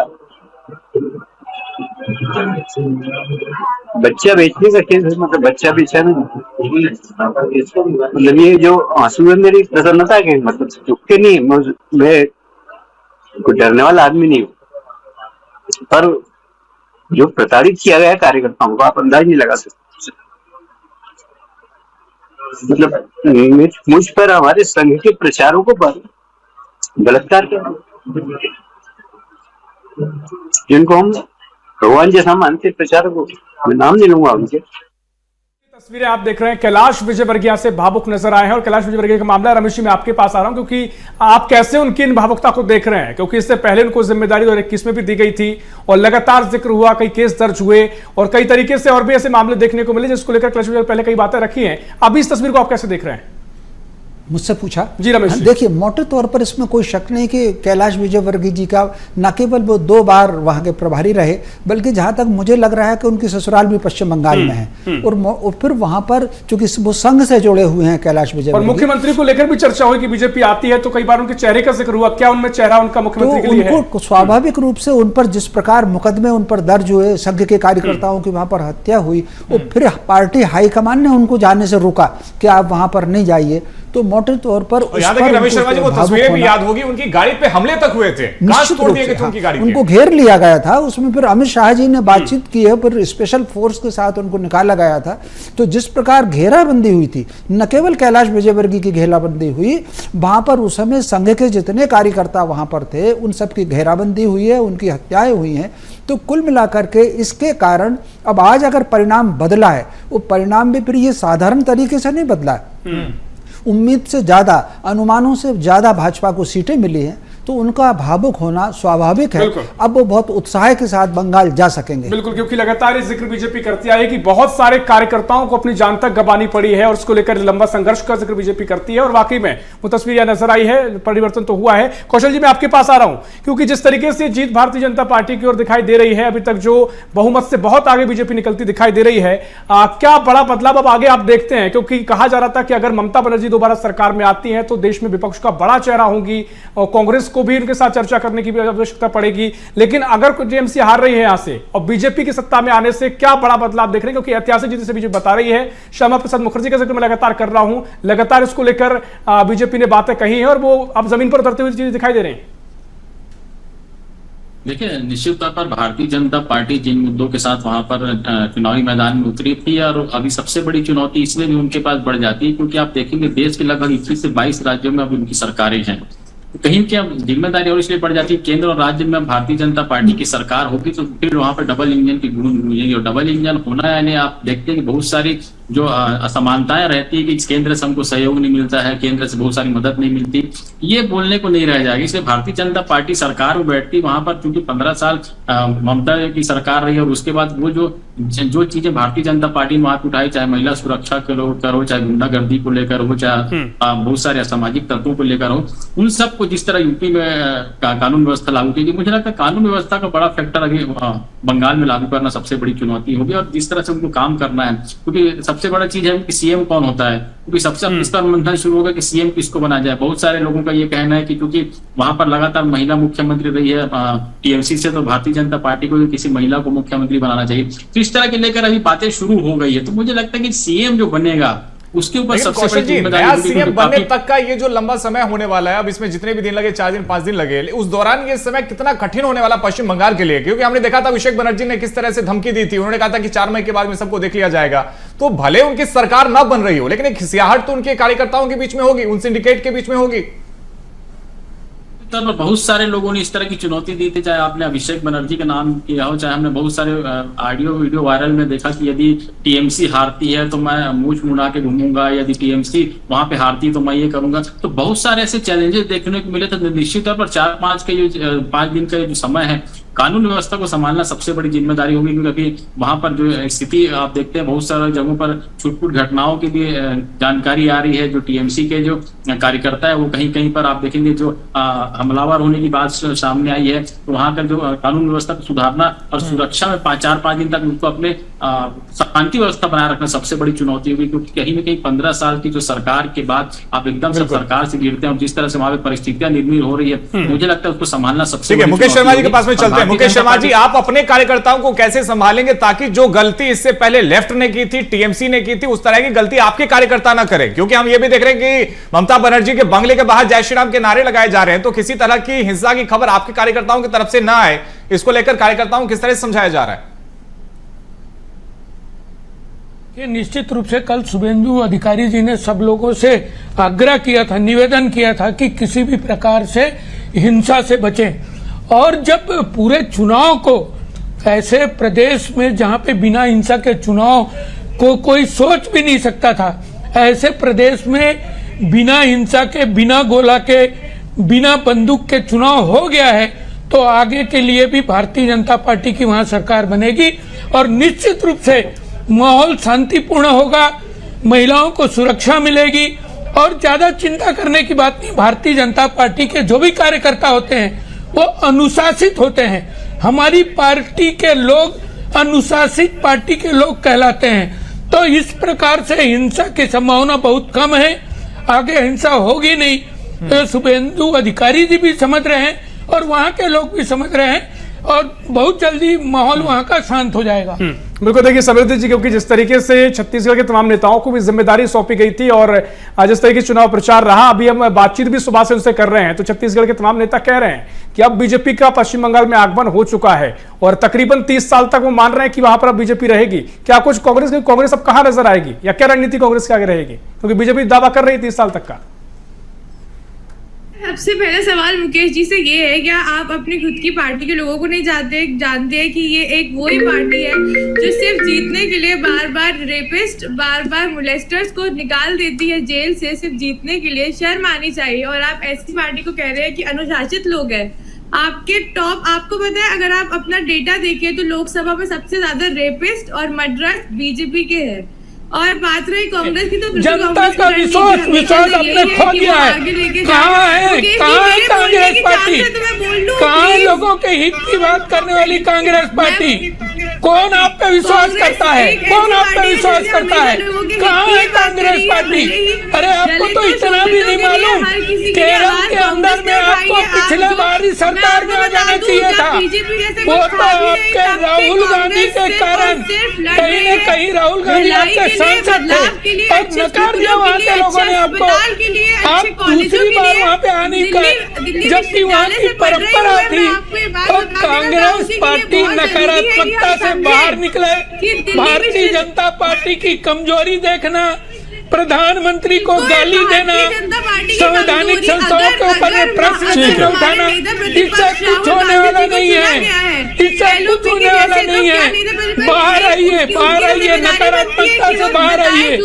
बच्चा बेचने का केस है, मतलब बच्चा बेचा नहीं, मतलब ये जो आंसू है मेरी प्रसन्नता के, मतलब चुपके नहीं, मैं कोई डरने वाला आदमी नहीं हूँ, पर जो प्रताड़ित किया गया कार्यकर्ताओं को आप अंदाज नहीं लगा सकते। मतलब मुझ पर हमारे संघ के प्रचारकों पर बलात्कार किया, जिनको हम भगवान जैसा मानते प्रचारकों, मैं नाम नहीं लूंगा उनके। तस्वीरें आप देख रहे हैं, कैलाश विजयवर्गीय से भावुक नजर आए हैं और कैलाश विजयवर्गीय का मामला, रमेश जी मैं आपके पास आ रहा हूं क्योंकि आप कैसे उनकी इन भावुकता को देख रहे हैं, क्योंकि इससे पहले उनको जिम्मेदारी 2021 में भी दी गई थी और लगातार जिक्र हुआ, कई केस दर्ज हुए और कई तरीके से और भी ऐसे मामले देखने को मिले जिसको लेकर कैलाश विजयवर्गीय पहले कई बातें रखी हैं। अभी इस तस्वीर को आप कैसे देख रहे हैं? मुझसे पूछा जी रमेश, देखिए मोटे तौर पर इसमें कोई शक नहीं कि कैलाश विजयवर्गीय जी का न केवल वो 2 बार वहां के प्रभारी रहे, बल्कि जहां तक मुझे लग रहा है कि उनकी ससुराल भी पश्चिम बंगाल में है और फिर वहां पर चूंकि वो संघ से जुड़े हुए हैं कैलाश विजयवर्गीय। और मुख्यमंत्री को लेकर भी चर्चा हुई कि बीजेपी आती है तो कई बार उनके चेहरे का जिक्र हुआ, क्या उनमें चेहरा उनका मुख्यमंत्री के लिए है? उनको स्वाभाविक रूप से उन पर जिस प्रकार मुकदमे उन पर दर्ज हुए, संघ के कार्यकर्ताओं की वहां पर हत्या हुई और फिर पार्टी हाईकमान ने उनको जाने से रोका कि आप वहां पर नहीं जाइए, तो मोटे तौर पर याद है कि रमेश शर्मा जी वो तस्वीरें भी याद होगी, उनकी गाड़ी पे हमले तक हुए थे, कांच तोड़ दिए गए थे उनकी गाड़ी के। उनको घेर लिया गया था, उसमें फिर अमित शाह जी ने बातचीत की है, फिर स्पेशल फोर्स के साथ उनको निकाला गया था। तो जिस प्रकार घेराबंदी हुई थी, न केवल कैलाश विजयवर्गीय की घेराबंदी हुई, वहां पर उस समय संघ के जितने कार्यकर्ता वहां पर थे उन सबकी घेराबंदी हुई है, उनकी हत्याएं हुई हैं। तो कुल मिलाकर के इसके कारण अब आज अगर परिणाम बदला है, वो परिणाम भी फिर ये साधारण तरीके से नहीं बदला है। उम्मीद से ज्यादा, अनुमानों से ज्यादा भाजपा को सीटें मिली हैं, तो उनका भावुक होना स्वाभाविक है। अब वो बहुत उत्साह के साथ बंगाल जा सकेंगे। बिल्कुल, क्योंकि लगातार ये जिक्र बीजेपी करती आई है कि बहुत सारे कार्यकर्ताओं को अपनी जान तक गंवानी पड़ी है और उसको लेकर लंबा संघर्ष का जिक्र बीजेपी करती है और वाकई में वो तस्वीर यह नजर आई है, परिवर्तन तो हुआ है। कौशल जी मैं आपके पास आ रहा हूं क्योंकि जिस तरीके से जीत भारतीय जनता पार्टी की ओर दिखाई दे रही है, अभी तक जो बहुमत से बहुत आगे बीजेपी निकलती दिखाई दे रही है, क्या बड़ा बदलाव अब आगे आप देखते हैं? क्योंकि कहा जा रहा था कि अगर ममता बनर्जी दोबारा सरकार में आती है तो देश में विपक्ष का बड़ा चेहरा होंगी और कांग्रेस को भी उनके साथ चर्चा करने की भी आवश्यकता पड़ेगी। लेकिन अगर टीएमसी हार रही है यहाँ से और बीजेपी की सत्ता में आने से क्या बड़ा बदलाव देख रहे हैं, क्योंकि ऐतिहासिक जीत से बीजेपी बता रही है। श्यामा प्रसाद मुखर्जी का जिक्र मैं लगातार कर रहा हूं, लगातार इसको लेकर बीजेपी ने बातें कही हैं और वो अब जमीन पर उतरते हुए चीजें दिखाई दे रही हैं। देखिए, निश्चित तौर पर भारतीय जनता पार्टी जिन मुद्दों के साथ वहां पर चुनावी मैदान में उतरी थी, और अभी सबसे बड़ी चुनौती इसलिए भी उनके पास बढ़ जाती है क्योंकि आप देखेंगे देश के लगभग 21 से 22 राज्यों में अब उनकी सरकारें हैं। कहीं की अब जिम्मेदारी और इसलिए बढ़ जाती है, केंद्र और राज्य में भारतीय जनता पार्टी की सरकार होगी तो फिर वहां पर डबल इंजन की गूंज गूंजेगी। और डबल इंजन होना यानी आप देखते हैं कि बहुत सारी जो असमानताएं रहती है कि केंद्र से हमको सहयोग नहीं मिलता है, केंद्र से बहुत सारी मदद नहीं मिलती, ये बोलने को नहीं रह जाएगी। इसलिए भारतीय जनता पार्टी सरकार में बैठती वहां पर, क्योंकि 15 साल ममता की सरकार रही और उसके बाद वो जो चीजें भारतीय जनता पार्टी ने वहां पे उठाई, चाहे महिला सुरक्षा करो, चाहे गुंडागर्दी को लेकर हो, चाहे बहुत सारे असामाजिक तत्वों को लेकर हो, उन सबको जिस तरह यूपी में कानून व्यवस्था लागू की, मुझे लगता है कानून व्यवस्था का बड़ा फैक्टर अभी बंगाल में लागू करना सबसे बड़ी चुनौती होगी। और जिस तरह से उनको काम करना है, क्योंकि सबसे बड़ा चीज है कि सीएम कौन होता है, क्योंकि सबसे इस पर मंथन शुरू होगा कि सीएम किसको बना जाए। बहुत सारे लोगों का ये कहना है कि क्योंकि वहां पर लगातार महिला मुख्यमंत्री रही है टीएमसी से, तो भारतीय जनता पार्टी को किसी महिला को मुख्यमंत्री बनाना चाहिए। तो इस तरह के लेकर अभी बातें शुरू हो गई है। तो मुझे लगता है कि सीएम जो बनेगा उसके ऊपर सबसे बड़ी जिम्मेदारी नया सीएम बनने तक का ये जो लंबा समय होने वाला है, अब इसमें जितने भी दिन लगे, 4 दिन 5 दिन लगे, उस दौरान ये समय कितना कठिन होने वाला पश्चिम बंगाल के लिए, क्योंकि हमने देखा था अभिषेक बनर्जी ने किस तरह से धमकी दी थी। उन्होंने कहा था कि 4 मई के बाद में सबको देख लिया जाएगा। तो भले उनकी सरकार ना बन रही हो, लेकिन एक खिसियाहट तो उनके कार्यकर्ताओं के बीच में होगी, उन सिंडिकेट के बीच में होगी। तब बहुत सारे लोगों ने इस तरह की चुनौती दी थी, चाहे आपने अभिषेक बनर्जी का नाम किया हो, चाहे हमने बहुत सारे ऑडियो वीडियो वायरल में देखा कि यदि टीएमसी हारती है तो मैं मूंछ मुड़ा के घूमूंगा, यदि टीएमसी वहां पे हारती तो मैं ये करूंगा। तो बहुत सारे ऐसे चैलेंजेस देखने को मिले। तो निश्चित तौर पर 5 दिन का जो समय है, कानून व्यवस्था को संभालना सबसे बड़ी जिम्मेदारी होगी, क्योंकि अभी वहां पर जो स्थिति आप देखते हैं, बहुत सारे जगहों पर छुटपुट घटनाओं की भी जानकारी आ रही है। जो टीएमसी के जो कार्यकर्ता है वो कहीं कहीं पर आप देखेंगे जो हमलावर होने की बात सामने आई है। तो वहां का जो कानून व्यवस्था को सुधारना और सुरक्षा में 4-5 दिन तक उनको अपने शांति व्यवस्था बनाए रखना सबसे बड़ी चुनौती होगी, क्योंकि कहीं न कहीं 15 साल की जो सरकार के बाद आप एकदम से सरकार से गिरते हैं और जिस तरह से वहां पर परिस्थितियां निर्मित हो रही है, मुझे लगता है उसको संभालना सबसे बड़ी। मुकेश शर्मा जी के पास में चलते हैं। मुकेश शर्मा जी, आप अपने कार्यकर्ताओं को कैसे संभालेंगे ताकि जो गलती इससे पहले लेफ्ट ने की थी, टीएमसी ने की थी, उस तरह की गलती आपके कार्यकर्ता ना करें? क्योंकि हम ये भी देख रहे हैं कि ममता बनर्जी के बंगले के बाहर जय श्री राम के नारे लगाए जा रहे हैं, तो किसी तरह की हिंसा की खबर आपके कार्यकर्ताओं की तरफ से ना आए, इसको लेकर कार्यकर्ताओं को किस तरह से समझाया जा रहा है? निश्चित रूप से कल शुभेंदु अधिकारी जी ने सब लोगों से आग्रह किया था, निवेदन किया था कि किसी भी प्रकार से हिंसा से बचें। और जब पूरे चुनाव को ऐसे प्रदेश में जहां पे बिना हिंसा के चुनाव को कोई सोच भी नहीं सकता था, ऐसे प्रदेश में बिना हिंसा के, बिना गोला के, बिना बंदूक के चुनाव हो गया है, तो आगे के लिए भी भारतीय जनता पार्टी की वहां सरकार बनेगी और निश्चित रूप से माहौल शांतिपूर्ण होगा, महिलाओं को सुरक्षा मिलेगी। और ज्यादा चिंता करने की बात नहीं, भारतीय जनता पार्टी के जो भी कार्यकर्ता होते हैं वो अनुशासित होते हैं। हमारी पार्टी के लोग अनुशासित पार्टी के लोग कहलाते हैं। तो इस प्रकार से हिंसा की संभावना बहुत कम है, आगे हिंसा होगी नहीं। तो शुभेंदु अधिकारी जी भी समझ रहे हैं और वहां के लोग भी समझ रहे हैं और बहुत जल्दी माहौल वहां का शांत हो जाएगा। बिल्कुल, देखिए समृद्धि जी, क्योंकि जिस तरीके से छत्तीसगढ़ के तमाम नेताओं को भी जिम्मेदारी सौंपी गई थी और जिस तरीके से चुनाव प्रचार रहा, अभी हम बातचीत भी सुबह से उनसे कर रहे हैं, तो छत्तीसगढ़ के तमाम नेता कह रहे हैं कि अब बीजेपी का पश्चिम बंगाल में आगमन हो चुका है और तकरीबन 30 साल तक वो मान रहे हैं कि वहां पर अब बीजेपी रहेगी। क्या कुछ कांग्रेस अब कहां नजर आएगी या क्या रणनीति कांग्रेस के आगे रहेगी, क्योंकि बीजेपी दावा कर रही 30 साल तक का? सबसे पहला सवाल मुकेश जी से ये है, क्या आप अपनी खुद की पार्टी के लोगों को नहीं जानते हैं कि ये एक वही पार्टी है जो सिर्फ जीतने के लिए बार बार रेपिस्ट, बार बार मोलेस्टर्स को निकाल देती है जेल से सिर्फ जीतने के लिए? शर्म आनी चाहिए। और आप ऐसी पार्टी को कह रहे हैं कि अनुशासित लोग हैं। आपके टॉप, आपको पता है अगर आप अपना डेटा देखिए तो लोकसभा में सबसे ज्यादा रेपिस्ट और मर्डरर्स बीजेपी के हैं। और बात रही कांग्रेस की, तो जनता का विश्वास आपने खो दिया है। कहाँ है कांग्रेस पार्टी? कहाँ है लोगों के हित की बात करने वाली कांग्रेस पार्टी? कौन आप पे विश्वास करता है? कौन आप पे विश्वास करता है? कहाँ है कांग्रेस पार्टी? अरे आपको तो इतना भी नहीं मालूम, केरल के अंदर में आपको पिछले बार ही सरकार में आ जाना चाहिए था। वो तो आपके राहुल गांधी के कारण, कहीं न कहीं राहुल गांधी आपके सांसद थे और नकार दिया वहाँ के लोगों ने आपको। आप दूसरी बार वहाँ पे आने का, जबकि वहाँ की परंपरा थी। और कांग्रेस पार्टी नकारात्मकता से बाहर निकले, भारतीय जनता पार्टी की कमजोरी देखना, प्रधानमंत्री को गाली देना, संवैधानिक संस्थाओं के ऊपर में प्रश्न चिन्ह उठाना, इससे कुछ होने वाला नहीं है, इससे कुछ होने वाला नहीं है। बाहर आइए, नकारात्मकता से बाहर आइए।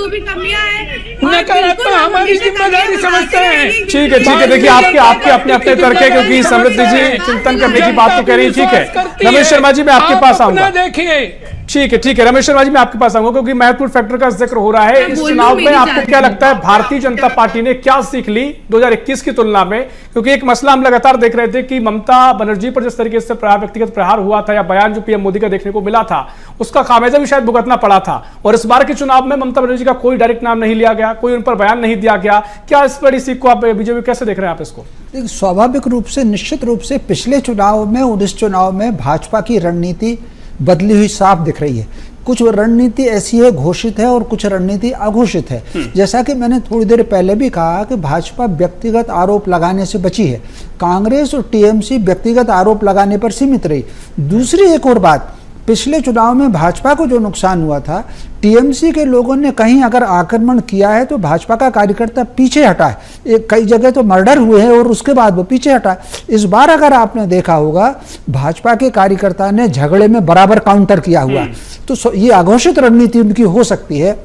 नकारात्मक हमारी जिम्मेदारी समझते हैं। ठीक है, देखिए आपके अपने तर्क है, क्योंकि समृद्धि जी चिंतन करने की बात तो कह रही है। ठीक है रमेश शर्मा जी, मैं आपके पास आऊंगा। देखिए ठीक है रमेश शर्मा जी, मैं आपके पास आऊंगा, क्योंकि महत्वपूर्ण फैक्टर का जिक्र हो रहा है इस चुनाव में। आपको क्या लगता है भारतीय जनता पार्टी ने क्या सीख ली 2021 की तुलना में? क्योंकि एक मसला हम लगातार देख रहे थे कि ममता बनर्जी पर जिस तरीके से व्यक्तिगत प्रहार हुआ था या बयान जो पीएम मोदी का देखने को मिला था, उसका खामियाजा भी शायद भुगतना पड़ा था। और इस बार के चुनाव में ममता बनर्जी का कोई डायरेक्ट नाम नहीं लिया गया, कोई उन पर बयान नहीं दिया गया। क्या इस बड़ी सीख को आप बीजेपी कैसे देख रहे हैं आप इसको? स्वाभाविक रूप से, निश्चित रूप से पिछले चुनाव में और इस चुनाव में भाजपा की रणनीति बदली हुई साफ दिख रही है। कुछ रणनीति ऐसी है घोषित है और कुछ रणनीति अघोषित है। जैसा कि मैंने थोड़ी देर पहले भी कहा कि भाजपा व्यक्तिगत आरोप लगाने से बची है, कांग्रेस और टीएमसी व्यक्तिगत आरोप लगाने पर सीमित रही। दूसरी एक और बात, पिछले चुनाव में भाजपा को जो नुकसान हुआ था, टीएमसी के लोगों ने कहीं अगर आक्रमण किया है तो भाजपा का कार्यकर्ता पीछे हटा है। कई जगह तो मर्डर हुए हैं और उसके बाद वो पीछे हटा। इस बार अगर आपने देखा होगा, भाजपा के कार्यकर्ता ने झगड़े में बराबर काउंटर किया हुआ। तो ये अघोषित रणनीति उनकी हो सकती है।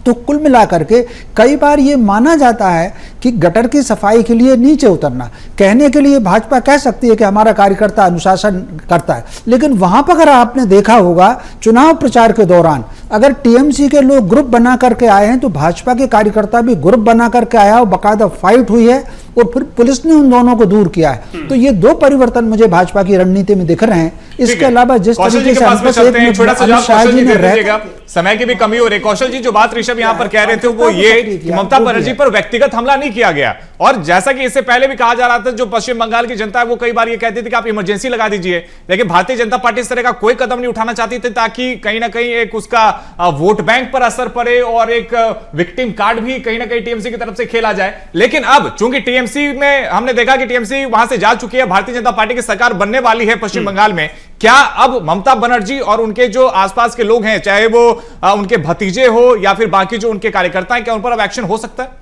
तो कुल मिलाकर के कई बार ये माना जाता है कि गटर की सफाई के लिए नीचे उतरना, कहने के लिए भाजपा कह सकती है कि हमारा कार्यकर्ता अनुशासन करता है, लेकिन वहां पर अगर आपने देखा होगा चुनाव प्रचार के दौरान अगर टीएमसी के लोग ग्रुप बना करके आए हैं तो भाजपा के कार्यकर्ता भी ग्रुप बना करके आया और बाकायदा फाइट हुई है और फिर पुलिस ने उन दोनों को दूर किया है। तो ये दो परिवर्तन मुझे भाजपा की रणनीति में दिख रहे हैं। इसके अलावा जिस तरीके से समय की भी कमी हो रही, कौशल जी जो बात ऋषभ यहाँ पर कह रहे थे वो ये कि ममता बनर्जी पर व्यक्तिगत हमला नहीं किया गया। और जैसा कि इससे पहले भी कहा जा रहा था, जो पश्चिम बंगाल की जनता है वो कई बार ये कहती थी कि आप इमरजेंसी लगा दीजिए, लेकिन भारतीय जनता पार्टी इस तरह का कोई कदम नहीं उठाना चाहती थी ताकि कहीं ना कहीं एक उसका वोट बैंक पर असर पड़े और एक विक्टिम कार्ड भी कहीं ना कहीं टीएमसी की तरफ से खेला जाए। लेकिन अब चूंकि टीएमसी में हमने देखा कि टीएमसी वहां से जा चुकी है, भारतीय जनता पार्टी की सरकार बनने वाली है पश्चिम बंगाल में, क्या अब ममता बनर्जी और उनके जो आसपास के लोग हैं, चाहे वो उनके भतीजे हो या फिर बाकी जो उनके कार्यकर्ता हैं, क्या उन पर अब एक्शन हो सकता है?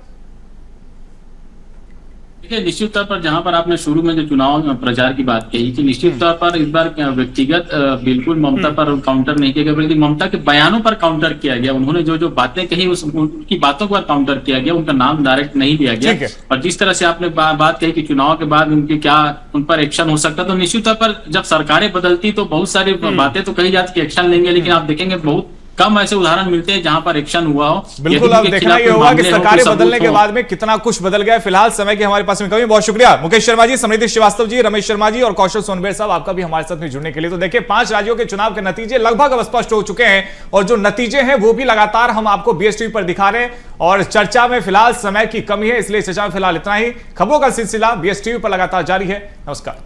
देखिए, निश्चित तौर पर जहां पर आपने शुरू में जो चुनाव प्रचार की बात कही कि निश्चित तौर पर इस बार व्यक्तिगत बिल्कुल ममता पर काउंटर नहीं किया गया, बल्कि ममता के बयानों पर काउंटर किया गया। उन्होंने जो जो बातें कही उनकी बातों पर काउंटर किया गया, उनका नाम डायरेक्ट नहीं लिया गया। और जिस तरह से आपने बात कही कि चुनाव के बाद उनके क्या उन पर एक्शन हो सकता है, तो निश्चित तौर पर जब सरकारें बदलती तो बहुत सारी बातें तो कही जाती कि एक्शन लेंगे, लेकिन आप देखेंगे बहुत कम ऐसे उदाहरण मिलते हैं जहां पर एक्शन हुआ हो। बिल्कुल, अब देखना ये होगा कि सरकारें बदलने के बाद में कितना कुछ बदल गया है। फिलहाल समय की हमारे पास में कमी। बहुत शुक्रिया मुकेश शर्मा जी, समृद्धि श्रीवास्तव जी, रमेश शर्मा जी और कौशल सोनबेर साहब, आपका भी हमारे साथ में जुड़ने के लिए। तो देखिए, 5 राज्यों के चुनाव के नतीजे लगभग अब स्पष्ट हो चुके हैं और जो नतीजे हैं वो भी लगातार हम आपको बीएसटीवी पर दिखा रहे हैं। और चर्चा में फिलहाल समय की कमी है, इसलिए चर्चा में फिलहाल इतना ही। खबरों का सिलसिला बीएसटीवी पर लगातार जारी है। नमस्कार।